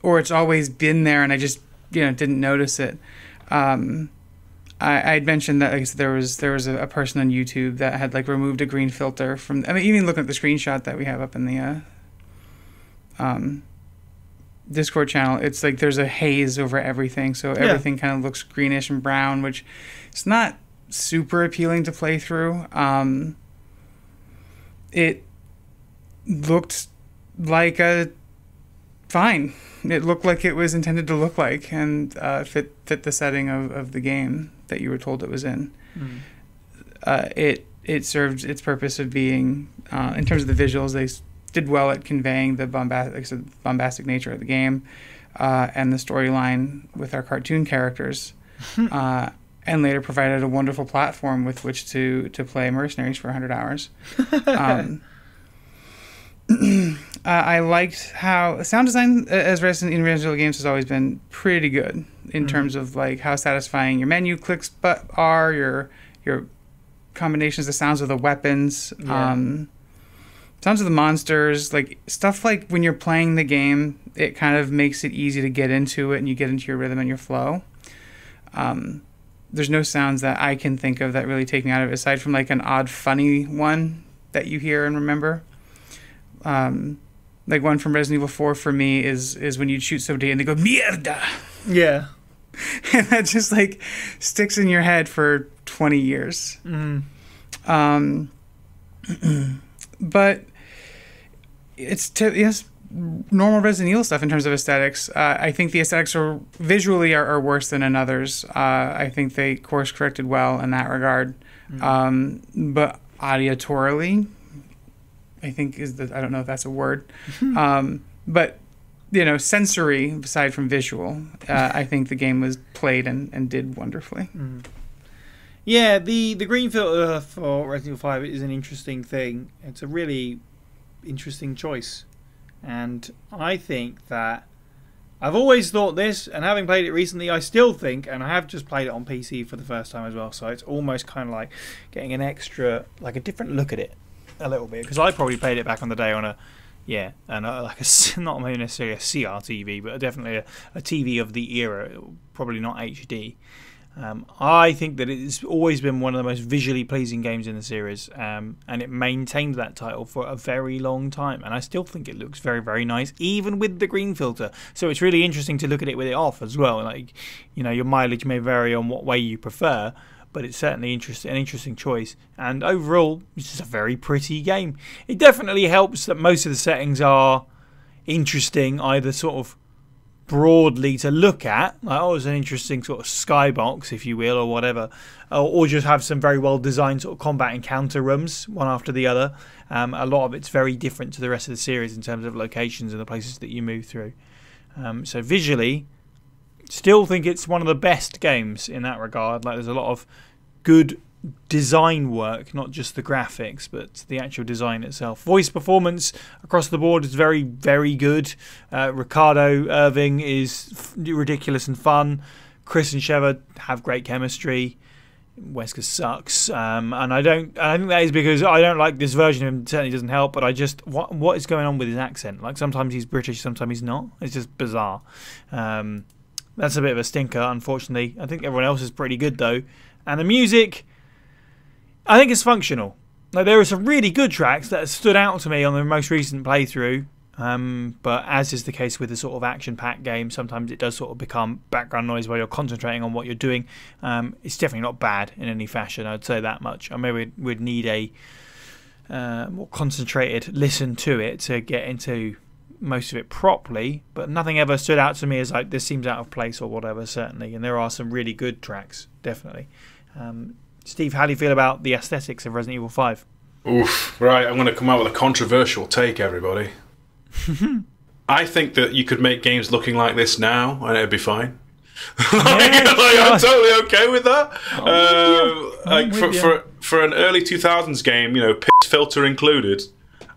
C: or it's always been there and I just didn't notice it. I'd mentioned that there was a person on YouTube that had removed a green filter from. I mean, even looking at the screenshot that we have up in the Discord channel, it's like there's a haze over everything, so everything kind of looks greenish and brown, which it's not super appealing to play through. It looked like fine. It looked like it was intended to look like, and fit the setting of the game that you were told it was in. It served its purpose of being, in terms of the visuals, they did well at conveying the bombastic nature of the game, and the storyline with our cartoon characters, and later provided a wonderful platform with which to play Mercenaries for 100 hours. I liked how sound design as Resident Evil games has always been pretty good in terms of how satisfying your menu clicks are, your combinations, the sounds of the weapons, sounds of the monsters, stuff when you're playing the game, it kind of makes it easy to get into it and you get into your rhythm and your flow. There's no sounds that I can think of that really take me out of it, aside from an odd funny one that you hear and remember. One from Resident Evil 4 for me is when you shoot somebody and they go mierda.
A: Yeah.
C: And that just sticks in your head for 20 years. But it's normal Resident Evil stuff in terms of aesthetics. I think the aesthetics are visually are worse than in others. I think they course corrected well in that regard. But auditorily, I think I don't know if that's a word, but sensory aside from visual, I think the game was played and did wonderfully.
A: Yeah, the green filter for Resident Evil 5 is an interesting thing. It's a really interesting choice, and I think that I've always thought this, and having played it recently, I still think, and I have just played it on PC for the first time as well, so it's almost kind of like getting an extra, a different look at it. A little bit, because I probably played it back on the day on not necessarily a CRTV, but definitely a TV of the era, probably not HD. I think that it's always been one of the most visually pleasing games in the series, and it maintained that title for a very long time, and I still think it looks very, very nice, even with the green filter. So it's really interesting to look at it with it off as well. Your mileage may vary on what way you prefer, but it's certainly an interesting choice. And overall, it's just a very pretty game. It definitely helps that most of the settings are interesting, either sort of broadly to look at, it's an interesting sort of skybox, if you will, or whatever, or just have some very well designed sort of combat encounter rooms, one after the other. A lot of it's very different to the rest of the series in terms of locations and the places that you move through. So visually, still think it's one of the best games in that regard. There's a lot of good design work, not just the graphics, but the actual design itself. Voice performance across the board is very, very good. Ricardo Irving is ridiculous and fun. Chris and Sheva have great chemistry. Wesker sucks, and I think that is because I don't like this version of him. It certainly doesn't help, but I just what is going on with his accent? Like sometimes he's British, sometimes he's not. It's just bizarre. That's a bit of a stinker, unfortunately. I think everyone else is pretty good though, and the music, I think it's functional. Like there are some really good tracks that stood out to me on the most recent playthrough. But as is the case with the sort of action-packed game, sometimes it does sort of become background noise while you're concentrating on what you're doing. It's definitely not bad in any fashion, I'd say that much. I maybe we'd need a more concentrated listen to it to get into most of it properly, but nothing ever stood out to me as like this seems out of place or whatever, certainly. And there are some really good tracks, definitely. Steve, how do you feel about the aesthetics of Resident Evil 5?
B: Oof, right, I'm going to come out with a controversial take, everybody. I think that you could make games looking like this now and it'd be fine. I'm totally okay with that. For an early 2000s game, piss filter included,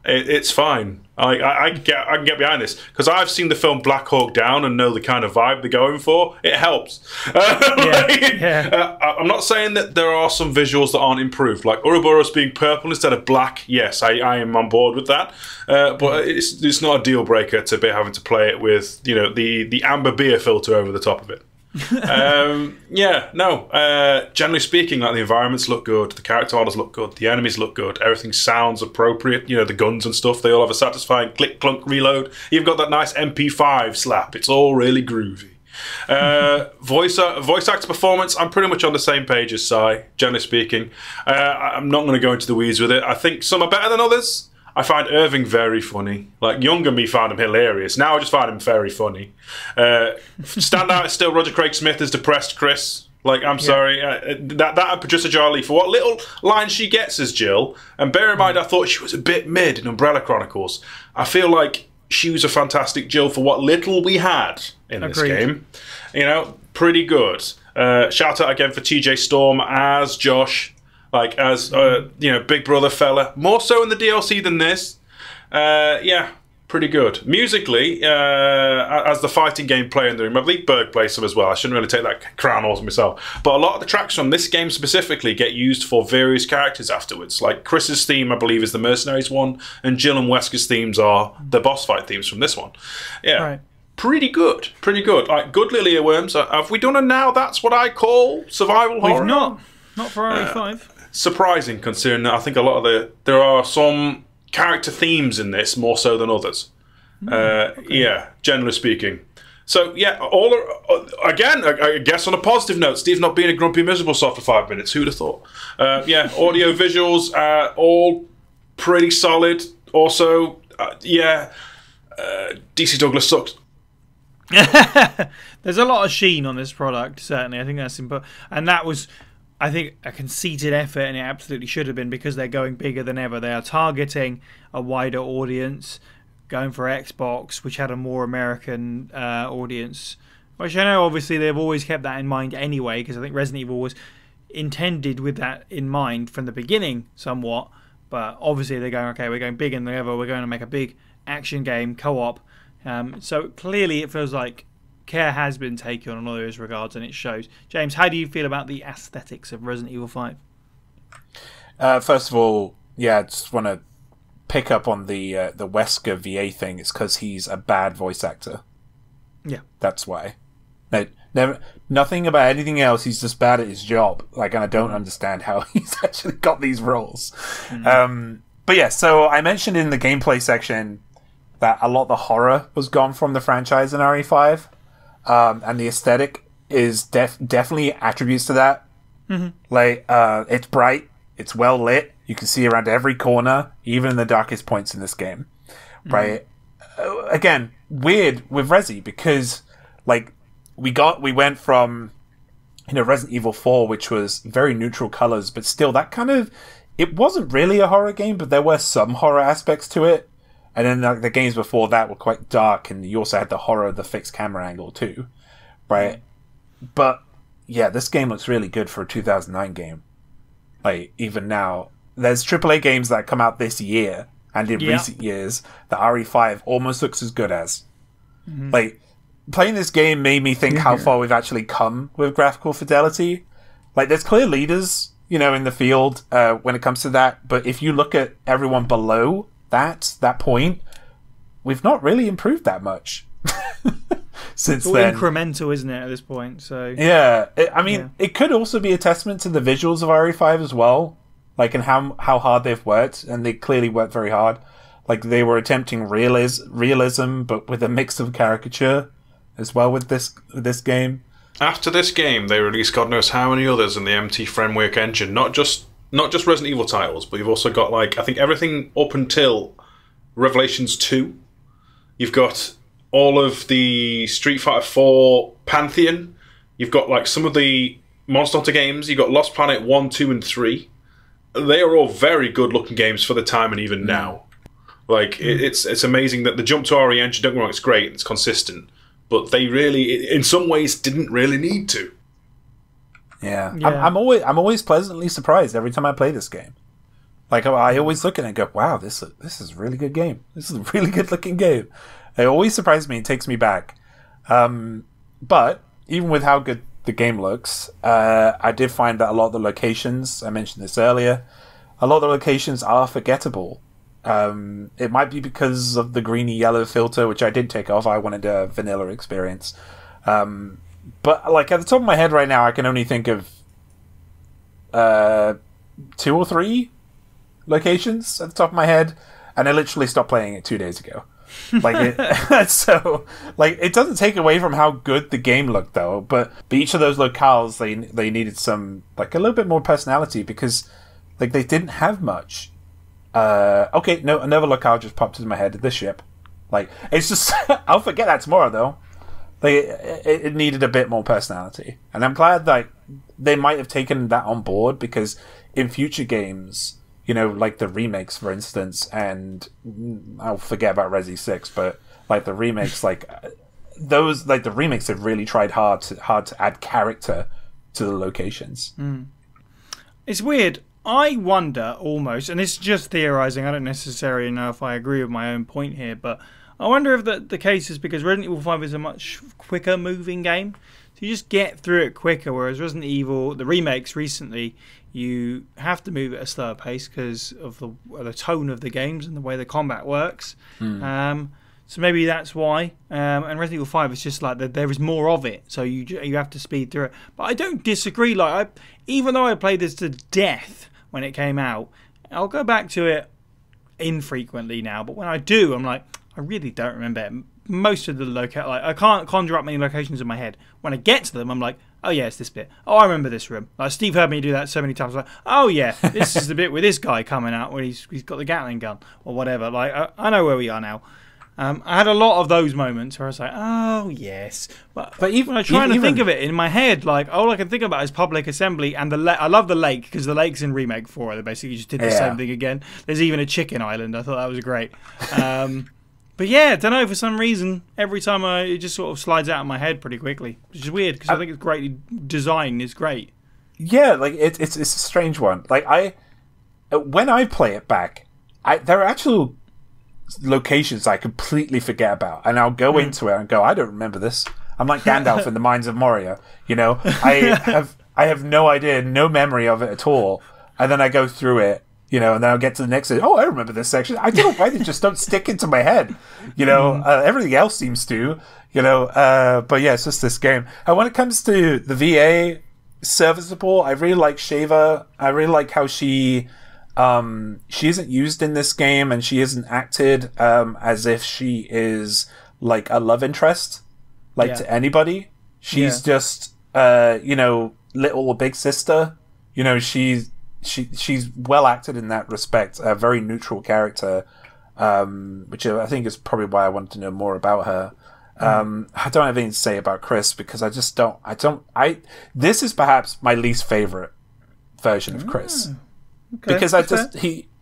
B: it's fine. I can get behind this because I've seen the film Black Hawk Down and know the kind of vibe they're going for. It helps. I'm not saying that there are some visuals that aren't improved, like Ouroboros being purple instead of black. Yes, I am on board with that, but it's not a deal breaker to be having to play it with the amber beer filter over the top of it. Generally speaking, like the environments look good, the character models look good, the enemies look good, everything sounds appropriate. The guns and stuff, they all have a satisfying click clunk reload. You've got that nice MP5 slap. It's all really groovy. Voice actor performance, I'm pretty much on the same page as Sai, generally speaking. I'm not going to go into the weeds with it. I think some are better than others. I find Irving very funny. Like, younger me found him hilarious. Now I just find him very funny. Standout is still Roger Craig Smith as depressed Chris. Like, I'm sorry. That Patricia Jarley, for what little line she gets as Jill, and bear in mind, I thought she was a bit mid in Umbrella Chronicles. I feel like she was a fantastic Jill for what little we had in this game. Pretty good. Shout out again for TJ Storm as Josh. Like, as, Big Brother fella. More so in the DLC than this. Pretty good. Musically, as the fighting game player in the room, I believe Burg plays some as well. I shouldn't really take that crown all to myself. But a lot of the tracks from this game specifically get used for various characters afterwards. Like, Chris's theme, I believe, is the Mercenaries one, and Jill and Wesker's themes are the boss fight themes from this one. Yeah. Right. Pretty good. Like, good little earworms. Have we done a now that's what I call survival horror?
A: We've not. Not for RE5.
B: Surprising, considering that I think a lot of there are some character themes in this more so than others. Generally speaking. So again, I guess on a positive note, Steve not being a grumpy miserable soft for 5 minutes. Who'd have thought? Audio visuals all pretty solid. Also, DC Douglas sucks.
A: There's a lot of sheen on this product, certainly. I think that's important, and that was, I think, a conceited effort, and it absolutely should have been, because they're going bigger than ever. They are targeting a wider audience, going for Xbox, which had a more American audience, which I know obviously they've always kept that in mind anyway, because I think Resident Evil was intended with that in mind from the beginning somewhat, but obviously they're going, okay, we're going bigger than ever, we're going to make a big action game, co-op. So clearly it feels like care has been taken on all those regards, and it shows. James, how do you feel about the aesthetics of Resident Evil 5?
D: First of all, I just want to pick up on the Wesker VA thing. It's because he's a bad voice actor.
A: Yeah.
D: That's why. Nothing about anything else. He's just bad at his job. Like, and I don't understand how he's actually got these roles. But yeah, so I mentioned in the gameplay section that a lot of the horror was gone from the franchise in RE5. And the aesthetic is definitely attributes to that. Like, it's bright, it's well lit, you can see around every corner, even in the darkest points in this game. Right? Again, weird with Resi, because like we went from Resident Evil 4, which was very neutral colors, but still that kind of, it wasn't really a horror game, but there were some horror aspects to it. And then the games before that were quite dark, and you also had the horror of the fixed camera angle too, right? But yeah, this game looks really good for a 2009 game. Like, even now, there's AAA games that come out this year and in recent years that RE5 almost looks as good as. Like, playing this game made me think how far we've actually come with graphical fidelity. Like, there's clear leaders, you know, in the field when it comes to that. But if you look at everyone below that point, we've not really improved that much since
A: it's all
D: then.
A: incremental, isn't it, at this point? So
D: yeah, it could also be a testament to the visuals of RE5 as well, like, and how hard they've worked, and they clearly worked very hard. Like, they were attempting realism, but with a mix of caricature as well with this game.
B: After this game, they released God knows how many others in the MT Framework engine. Not just Resident Evil titles, but you've also got, like, I think everything up until Revelations 2. You've got all of the Street Fighter 4 Pantheon. You've got, like, some of the Monster Hunter games. You've got Lost Planet 1, 2, and 3. They are all very good-looking games for the time and even now. Like, it's amazing that the jump to RE engine, don't get me wrong, it's great, it's consistent. But they really, in some ways, didn't really need to.
D: Yeah. I'm always pleasantly surprised every time I play this game. Like, I always look at it and go, wow, this is a really good game. This is a really good-looking game. It always surprises me and takes me back. But, even with how good the game looks, I did find that a lot of the locations, I mentioned this earlier, a lot of the locations are forgettable. It might be because of the greeny yellow filter, which I did take off. I wanted a vanilla experience. But, like, at the top of my head right now, I can only think of 2 or 3 locations at the top of my head, and I literally stopped playing it 2 days ago. Like, so, like, it doesn't take away from how good the game looked, though, but each of those locales, they needed some, like, a little bit more personality, because, like, they didn't have much. Okay, no, another locale just popped into my head. The ship. Like, it's just, I'll forget that tomorrow, though. Like, it needed a bit more personality. And I'm glad that they might have taken that on board, because in future games, you know, like the remakes, for instance, and I'll forget about Resi 6, but, like, the remakes, like, those, like, the remakes have really tried hard to add character to the locations.
A: It's weird. I wonder almost, and this is just theorizing, I don't necessarily know if I agree with my own point here, but I wonder if the case is because Resident Evil 5 is a much quicker moving game. So you just get through it quicker, whereas Resident Evil, the remakes recently, you have to move at a slower pace because of the tone of the games and the way the combat works. So maybe that's why. And Resident Evil 5 is just like there is more of it, so you have to speed through it. But I don't disagree. Like, even though I played this to death when it came out, I'll go back to it infrequently now. But when I do, I'm like, I really don't remember it. Most of the like, I can't conjure up many locations in my head. When I get to them, I'm like, oh yeah, it's this bit. Oh, I remember this room. Like, Steve heard me do that so many times. Like, oh yeah, this is the bit with this guy coming out when he's got the Gatling gun or whatever. Like, I know where we are now. I had a lot of those moments where I was like, oh, yes. But even when I try to think of it in my head, like, all I can think about is Public Assembly and I love the lake, because the lake's in Remake 4. They basically just did the same thing again. There's even a chicken island. I thought that was great. But yeah, I don't know, for some reason, every time it just sort of slides out of my head pretty quickly. Which is weird, because I think it's greatly designed. It's great.
D: Yeah, like, it's a strange one. Like, when I play it back, there are actual locations I completely forget about, and I'll go into it and go, I don't remember this. I'm like Gandalf in the Mines of Moria, you know. I have no idea, no memory of it at all, and then I go through it, you know, and then I'll get to the next. Oh, I remember this section. I don't know why they just don't stick into my head, you know. Everything else seems to, you know. But yeah, it's just this game. And when it comes to the VA serviceable, I really like Shava. I really like how she isn't used in this game, and she isn't acted as if she is like a love interest, like to anybody. She's just you know, little or big sister. You know, she's well acted in that respect. A very neutral character, which I think is probably why I wanted to know more about her. I don't have anything to say about Chris, because I just don't. This is perhaps my least favorite version of Chris. Okay, because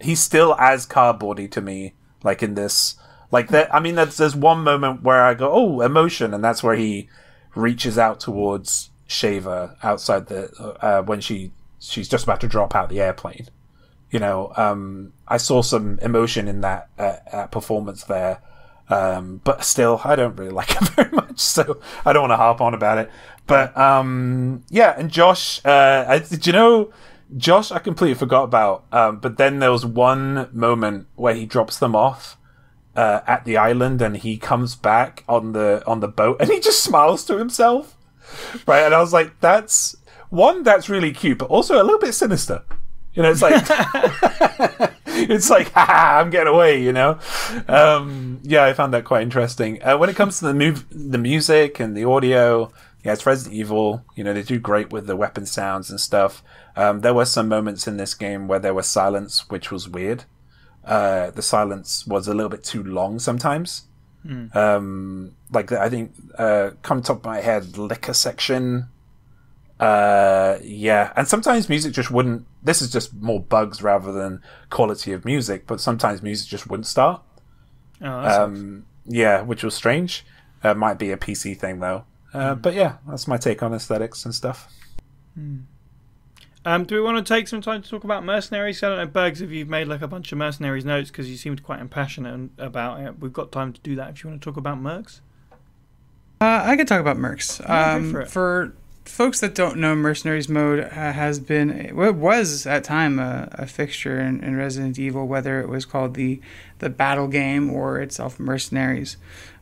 D: he's still as cardboardy to me, like in this, like that. I mean, there's one moment where I go, oh, emotion, and that's where he reaches out towards Shava outside the when she she's just about to drop out the airplane. You know, I saw some emotion in that performance there. But still, I don't really like it very much, so I don't want to harp on about it. But yeah, and Josh, did you know, Josh, I completely forgot about. But then there was one moment where he drops them off at the island, and he comes back on the boat, and he just smiles to himself, right? And I was like, that's really cute, but also a little bit sinister. You know, it's like, it's like, ha, I'm getting away, you know? Yeah, I found that quite interesting. When it comes to the music and the audio, yeah, it's Resident Evil. You know, they do great with the weapon sounds and stuff. There were some moments in this game where there was silence, which was weird. The silence was a little bit too long sometimes. Like, I think, come top of my head, liquor section. Yeah, and sometimes music just wouldn't. This is just more bugs rather than quality of music, but sometimes music just wouldn't start. Yeah, which was strange. Might be a PC thing though. But yeah, that's my take on aesthetics and stuff.
A: Do we want to take some time to talk about mercenaries? I don't know, Burgs, if you've made like a bunch of mercenaries notes because you seemed quite passionate about it. We've got time to do that if you want to talk about mercs.
C: I could talk about mercs.
A: For
C: folks that don't know, Mercenaries mode was at time a fixture in Resident Evil, whether it was called the battle game or itself Mercenaries.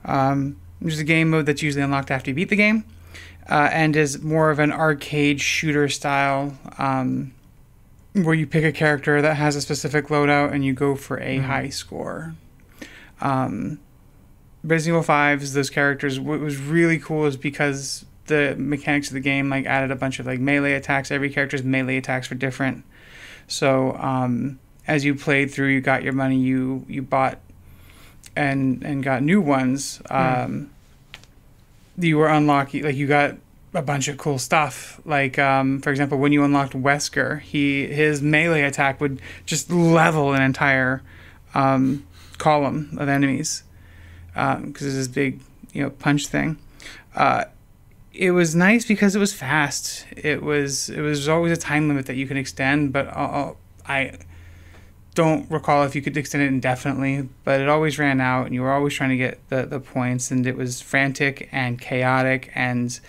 C: Which is a game mode that's usually unlocked after you beat the game, and is more of an arcade shooter style, where you pick a character that has a specific loadout and you go for a high score. Resident Evil 5's those characters, what was really cool is because the mechanics of the game like added a bunch of like melee attacks. Every character's melee attacks were different. So as you played through, you got your money, you bought and got new ones. You were unlocking, like you got a bunch of cool stuff. Like for example, when you unlocked Wesker, his melee attack would just level an entire column of enemies because it's this big punch thing. It was nice because it was fast. It was always a time limit that you can extend, but I don't recall if you could extend it indefinitely. But it always ran out, and you were always trying to get the points, and it was frantic and chaotic. And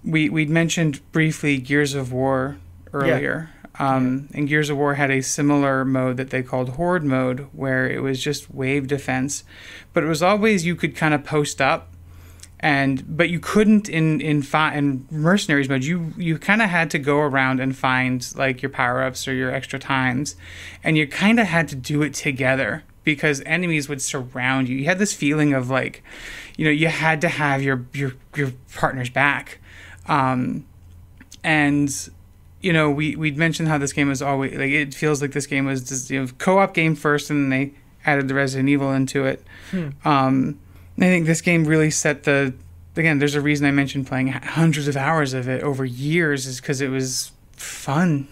C: we'd mentioned briefly Gears of War earlier. And Gears of War had a similar mode that they called Horde mode, where it was just wave defense, but it was always you could kind of post up. But you couldn't in Mercenaries mode. You kind of had to go around and find like your power-ups or your extra times, and you kind of had to do it together because enemies would surround you. You had this feeling of like, you had to have your partner's back, and we'd mentioned how this game was always like, it feels like this game was just co-op game first, and then they added the Resident Evil into it. I think this game really set again, there's a reason I mentioned playing hundreds of hours of it over years is because it was fun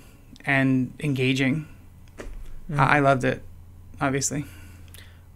C: and engaging. I loved it, obviously.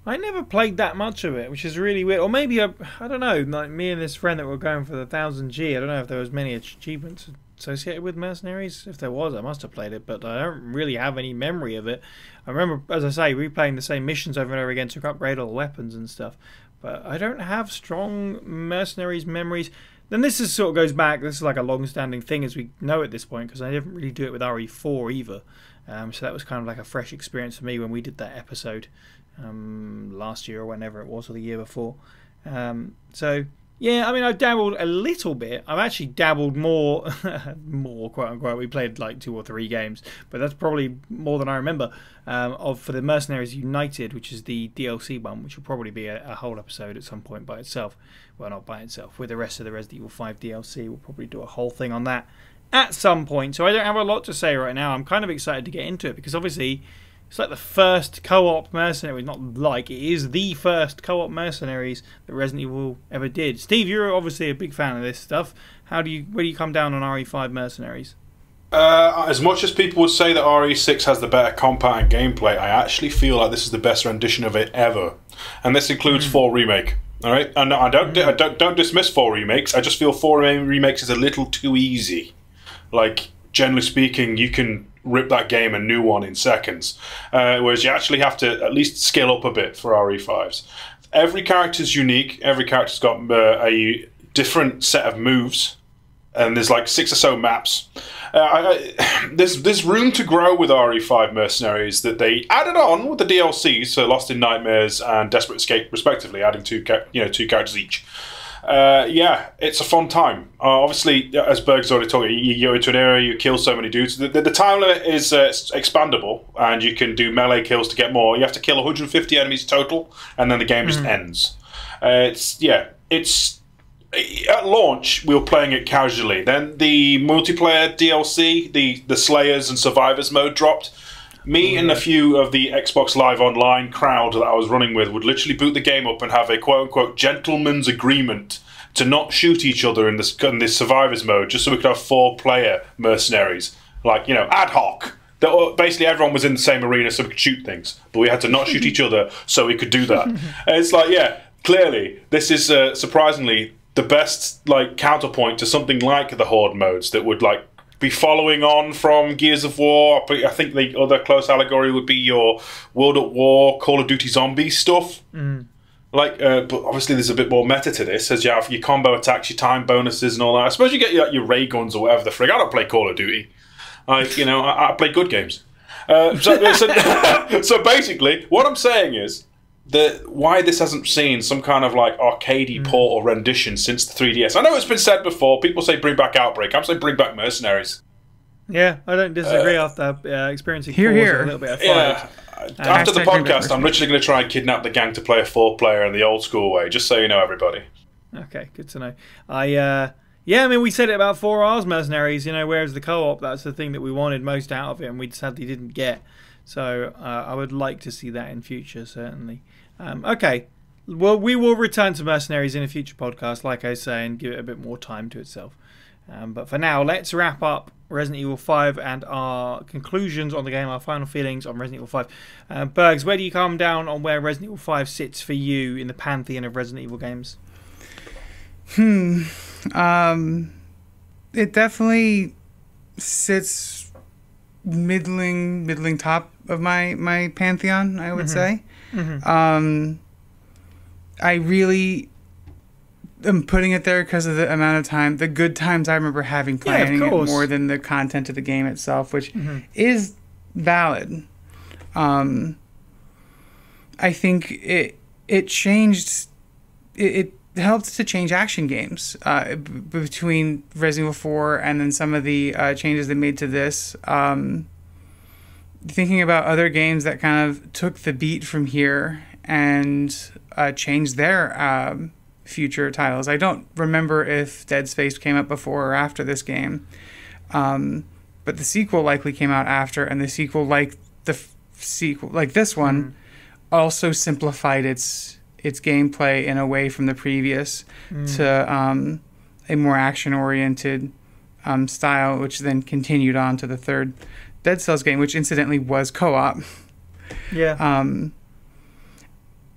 A: I never played that much of it, which is really weird. Or maybe, I don't know, like me and this friend that were going for the 1000G, I don't know if there was many achievements associated with Mercenaries. If there was, I must have played it, but I don't really have any memory of it. I remember, as I say, replaying the same missions over and over again to upgrade all the weapons and stuff. But I don't have strong Mercenaries memories. Then this sort of goes back, this is like a long-standing thing as we know at this point, because I didn't really do it with RE4 either. So that was kind of like a fresh experience for me when we did that episode last year or whenever it was, or the year before. So yeah, I mean, I've dabbled a little bit. I've actually dabbled more, quote unquote. We played like 2 or 3 games, but that's probably more than I remember for the Mercenaries United, which is the DLC one, which will probably be a whole episode at some point by itself. Well, not by itself. With the rest of the Resident Evil 5 DLC, we'll probably do a whole thing on that at some point. So I don't have a lot to say right now. I'm kind of excited to get into it because obviously it's like the first co-op Mercenaries, not like, it is the first co-op Mercenaries that Resident Evil ever did. Steve, you're obviously a big fan of this stuff. Where do you come down on RE5 Mercenaries?
B: As much as people would say that RE6 has the better combat and gameplay, I actually feel like this is the best rendition of it ever. And this includes 4 Remake. Alright? And I don't dismiss 4 Remakes, I just feel 4 Remakes is a little too easy. Like, generally speaking, you can rip that game a new one in seconds. Whereas you actually have to at least skill up a bit for RE5s. Every character's unique. Every character's got a different set of moves. And there's like 6 or so maps. There's room to grow with RE5 Mercenaries that they added on with the DLCs, so Lost in Nightmares and Desperate Escape, respectively, adding two characters each. Yeah, it's a fun time. Obviously, as Burgs already told you go into an area, you kill so many dudes. The time limit is expandable, and you can do melee kills to get more. You have to kill 150 enemies total, and then the game just ends. It's at launch, we were playing it casually. Then the multiplayer DLC, the Slayers and Survivors mode dropped. Me and a few of the Xbox Live Online crowd that I was running with would literally boot the game up and have a quote-unquote gentleman's agreement to not shoot each other in this Survivors mode, just so we could have 4-player mercenaries. Like, ad hoc. Basically, everyone was in the same arena so we could shoot things. But we had to not shoot each other so we could do that. And it's like, yeah, clearly, this is surprisingly the best counterpoint to something like the Horde modes that would be following on from Gears of War. I think the other close allegory would be your World at War, Call of Duty zombie stuff. But obviously there's a bit more meta to this, as you have your combo attacks, your time bonuses and all that. I suppose you get your ray guns or whatever the frig. I don't play Call of Duty. I play good games. So basically, what I'm saying is, why this hasn't seen some kind of arcadey port or rendition since the 3DS. I know it's been said before. People say bring back Outbreak. I'm saying bring back Mercenaries.
A: Yeah, I don't disagree after experiencing
C: here.
A: A little bit of fire.
B: After the podcast, I'm literally going to try and kidnap the gang to play a 4-player in the old school way, just so you know, everybody.
A: Okay, good to know. I mean, we said it about 4R's Mercenaries, whereas the co-op, that's the thing that we wanted most out of it, and we sadly didn't get. So I would like to see that in future, certainly. Okay, well, we will return to Mercenaries in a future podcast, like I say, and give it a bit more time to itself. But for now, let's wrap up Resident Evil 5 and our conclusions on the game, our final feelings on Resident Evil 5. Burgs, where do you come down on where Resident Evil 5 sits for you in the pantheon of Resident Evil games?
C: It definitely sits middling top of my pantheon, I would say. I really am putting it there because of the amount of time, the good times I remember having playing it more than the content of the game itself, which is valid. I think it changed. It helped to change action games between Resident Evil 4 and then some of the changes they made to this. Thinking about other games that kind of took the beat from here and changed their future titles. I don't remember if Dead Space came out before or after this game, but the sequel likely came out after, and the sequel, like this one, also simplified its gameplay in a way from the previous to a more action-oriented style, which then continued on to the third Dead Cells game, which incidentally was co-op.
A: Yeah.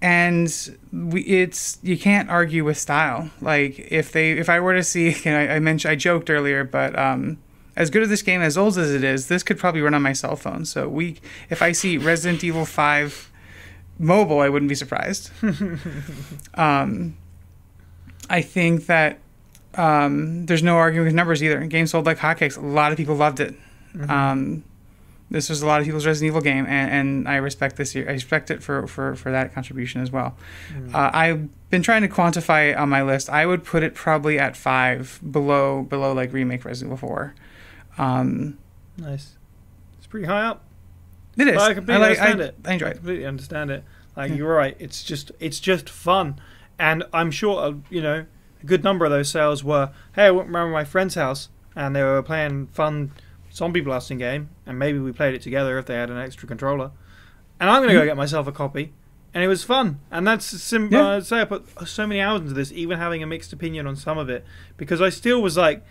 C: And you can't argue with style. Like if I were to see, I joked earlier, but as good as this game, as old as it is, this could probably run on my cell phone. So if I see Resident Evil 5 mobile, I wouldn't be surprised. I think that there's no arguing with numbers either. The game sold like hotcakes. A lot of people loved it. This was a lot of people's Resident Evil game, and I respect this year. I respect it for that contribution as well. I've been trying to quantify on my list. I would put it probably at 5, below like remake Resident Evil 4.
A: Nice. It's pretty high up.
C: It is.
A: But I completely understand it.
C: I enjoy it.
A: I completely understand it. You're right. It's just fun, and I'm sure a good number of those sales were, hey, I went around my friend's house and they were playing fun zombie blasting game, and maybe we played it together if they had an extra controller, and I'm going to go get myself a copy, and it was fun. And that's simple. I'd say I put so many hours into this, even having a mixed opinion on some of it, because I still was like,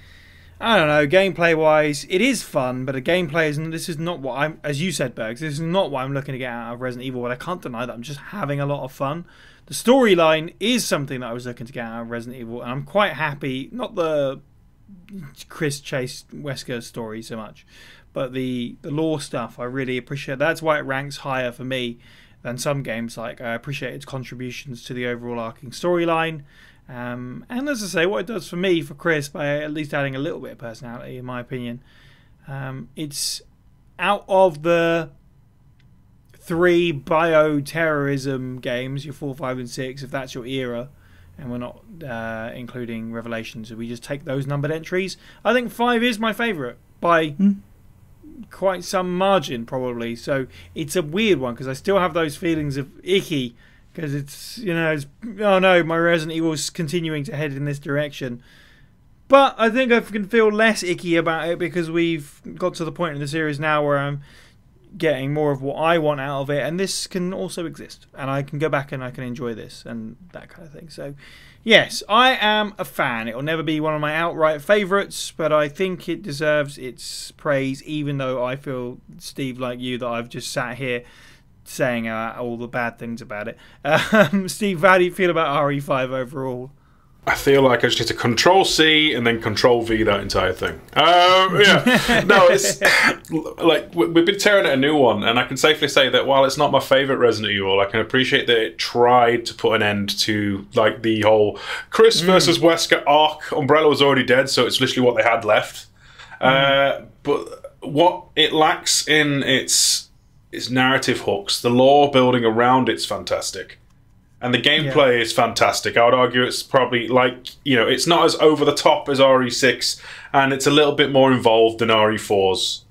A: I don't know, gameplay wise it is fun, but the gameplay isn't. This is not what I'm, as you said, Bergs, this is not what I'm looking to get out of Resident Evil, but I can't deny that I'm just having a lot of fun. The storyline is something that I was looking to get out of Resident Evil, and I'm quite happy, not the Chris Chase Wesker story so much, but the lore stuff I really appreciate. That's why it ranks higher for me than some games. Like, I appreciate its contributions to the overall arcing storyline, and as I say, what it does for me, for Chris, by at least adding a little bit of personality, in my opinion. It's out of the 3 bioterrorism games, your 4, 5, and 6, if that's your era, and we're not including Revelations, if we just take those numbered entries, I think 5 is my favourite by quite some margin, probably. So it's a weird one, because I still have those feelings of icky, because it's, oh no, my Resident Evil's continuing to head in this direction. But I think I can feel less icky about it, because we've got to the point in the series now where I'm getting more of what I want out of it, and this can also exist, and I can go back and I can enjoy this and that kind of thing. So yes, I am a fan. It'll never be one of my outright favourites, but I think it deserves its praise, even though I feel, Steve, like you, that I've just sat here saying all the bad things about it. Steve, how do you feel about RE5 overall?
B: I feel like I just need to Control-C and then Control-V that entire thing. Yeah. No, it's like we've been tearing at a new one, and I can safely say that while it's not my favourite Resident Evil, I can appreciate that it tried to put an end to like the whole Chris versus Wesker arc. Umbrella was already dead, so it's literally what they had left. But what it lacks in its narrative hooks, the lore building around it's fantastic. And the gameplay is fantastic. I would argue it's probably like, it's not as over the top as RE6, and it's a little bit more involved than RE4's.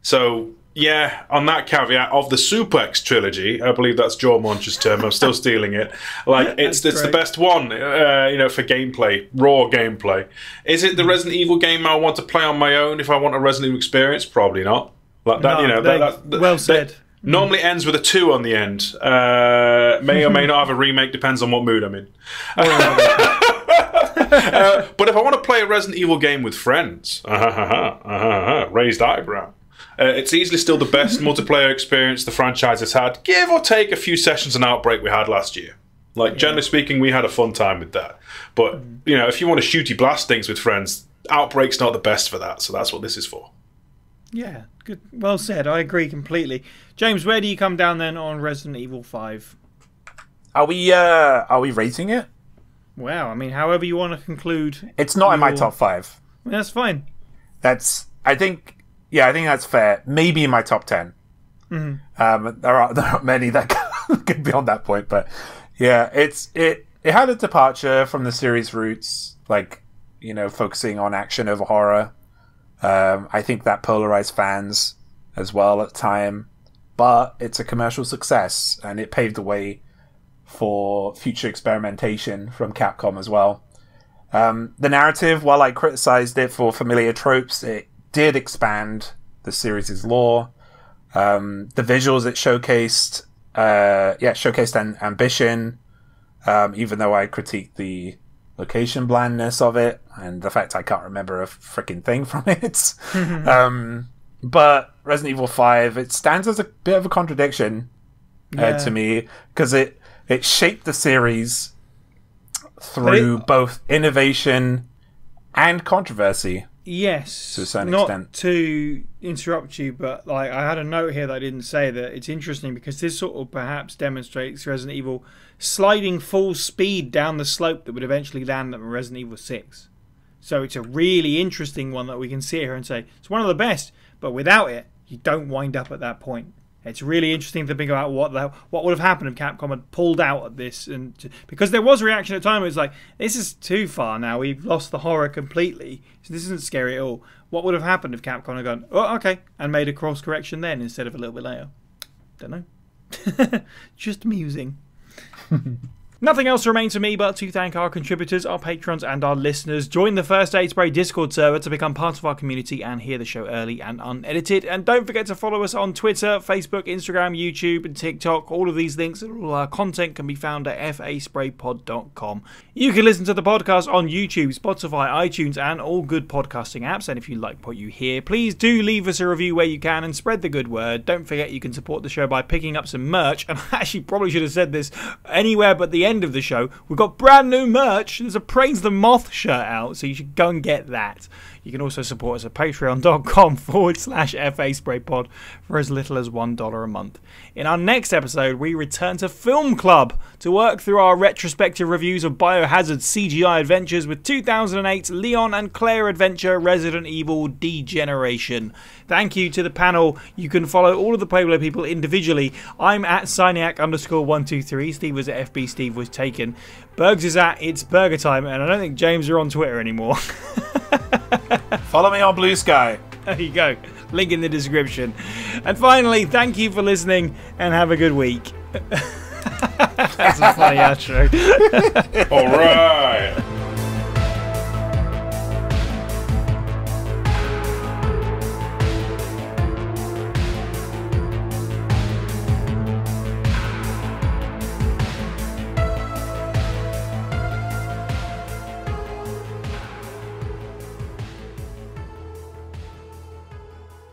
B: So, yeah, on that caveat of the Suplex trilogy, I believe that's Joe Monch's term, I'm still stealing it. Like, it's the best one, for gameplay, raw gameplay. Is it the Resident Evil game I want to play on my own if I want a Resident Evil experience? Probably not. Like that,
A: well said.
B: Normally ends with a 2 on the end. May or may not have a remake, depends on what mood I'm in. But if I want to play a Resident Evil game with friends, raised eyebrow, it's easily still the best multiplayer experience the franchise has had, give or take a few sessions and Outbreak we had last year. Like, generally speaking, we had a fun time with that. But, if you want to shooty blast things with friends, Outbreak's not the best for that, so that's what this is for.
A: Yeah, good. Well said. I agree completely. James, where do you come down then on Resident Evil 5?
D: Are we rating it?
A: Well, I mean, however you want to conclude.
D: It's not in my top 5.
A: That's fine.
D: I think that's fair. Maybe in my top 10. Mm-hmm. There are many that could be on that point, but yeah, it had a departure from the series roots, like, focusing on action over horror. I think that polarized fans as well at the time, but it's a commercial success, and it paved the way for future experimentation from Capcom as well. The narrative, while I criticized it for familiar tropes, it did expand the series' lore. The visuals it showcased, showcased ambition, even though I critiqued the location blandness of it and the fact I can't remember a freaking thing from it. But Resident Evil 5, it stands as a bit of a contradiction to me, because it shaped the series through both innovation and controversy.
A: Yes,
D: to a certain
A: not
D: extent.
A: To interrupt you, but like I had a note here that I didn't say, that it's interesting because this sort of perhaps demonstrates Resident Evil sliding full speed down the slope that would eventually land at Resident Evil 6. So it's a really interesting one that we can sit here and say it's one of the best, but without it, you don't wind up at that point. It's really interesting to think about what would have happened if Capcom had pulled out at this, and because there was a reaction at the time. It was like, this is too far now. We've lost the horror completely. So this isn't scary at all. What would have happened if Capcom had gone, oh, okay, and made a course correction then instead of a little bit later? Don't know. Just musing. Nothing else remains for me but to thank our contributors, our patrons, and our listeners. Join the First Aid Spray Discord server to become part of our community and hear the show early and unedited. And don't forget to follow us on Twitter, Facebook, Instagram, YouTube, and TikTok. All of these links and all our content can be found at faspraypod.com. You can listen to the podcast on YouTube, Spotify, iTunes, and all good podcasting apps. And if you like what you hear, please do leave us a review where you can and spread the good word. Don't forget you can support the show by picking up some merch. And I actually probably should have said this anywhere but the end of the show, we've got brand new merch. There's a Praise the Moth shirt out, so you should go and get that. You can also support us at patreon.com/FA Spray Pod for as little as $1 a month. In our next episode, we return to Film Club to work through our retrospective reviews of Biohazard's CGI adventures with 2008's Leon and Claire adventure Resident Evil Degeneration. Thank you to the panel. You can follow all of the Pueblo people individually. I'm at Cyniac_123. Steve was at FB Steve was taken. Burgs is at It's Burger Time, and I don't think James are on Twitter anymore.
D: Follow me on Blue Sky.
A: There you go. Link in the description. And finally, thank you for listening and have a good week. That's a funny outro.
B: All right.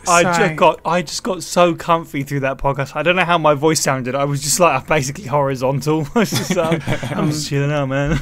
A: I just got so comfy through that podcast. I don't know how my voice sounded. I was just like basically horizontal. I was just, I'm just chilling out, man.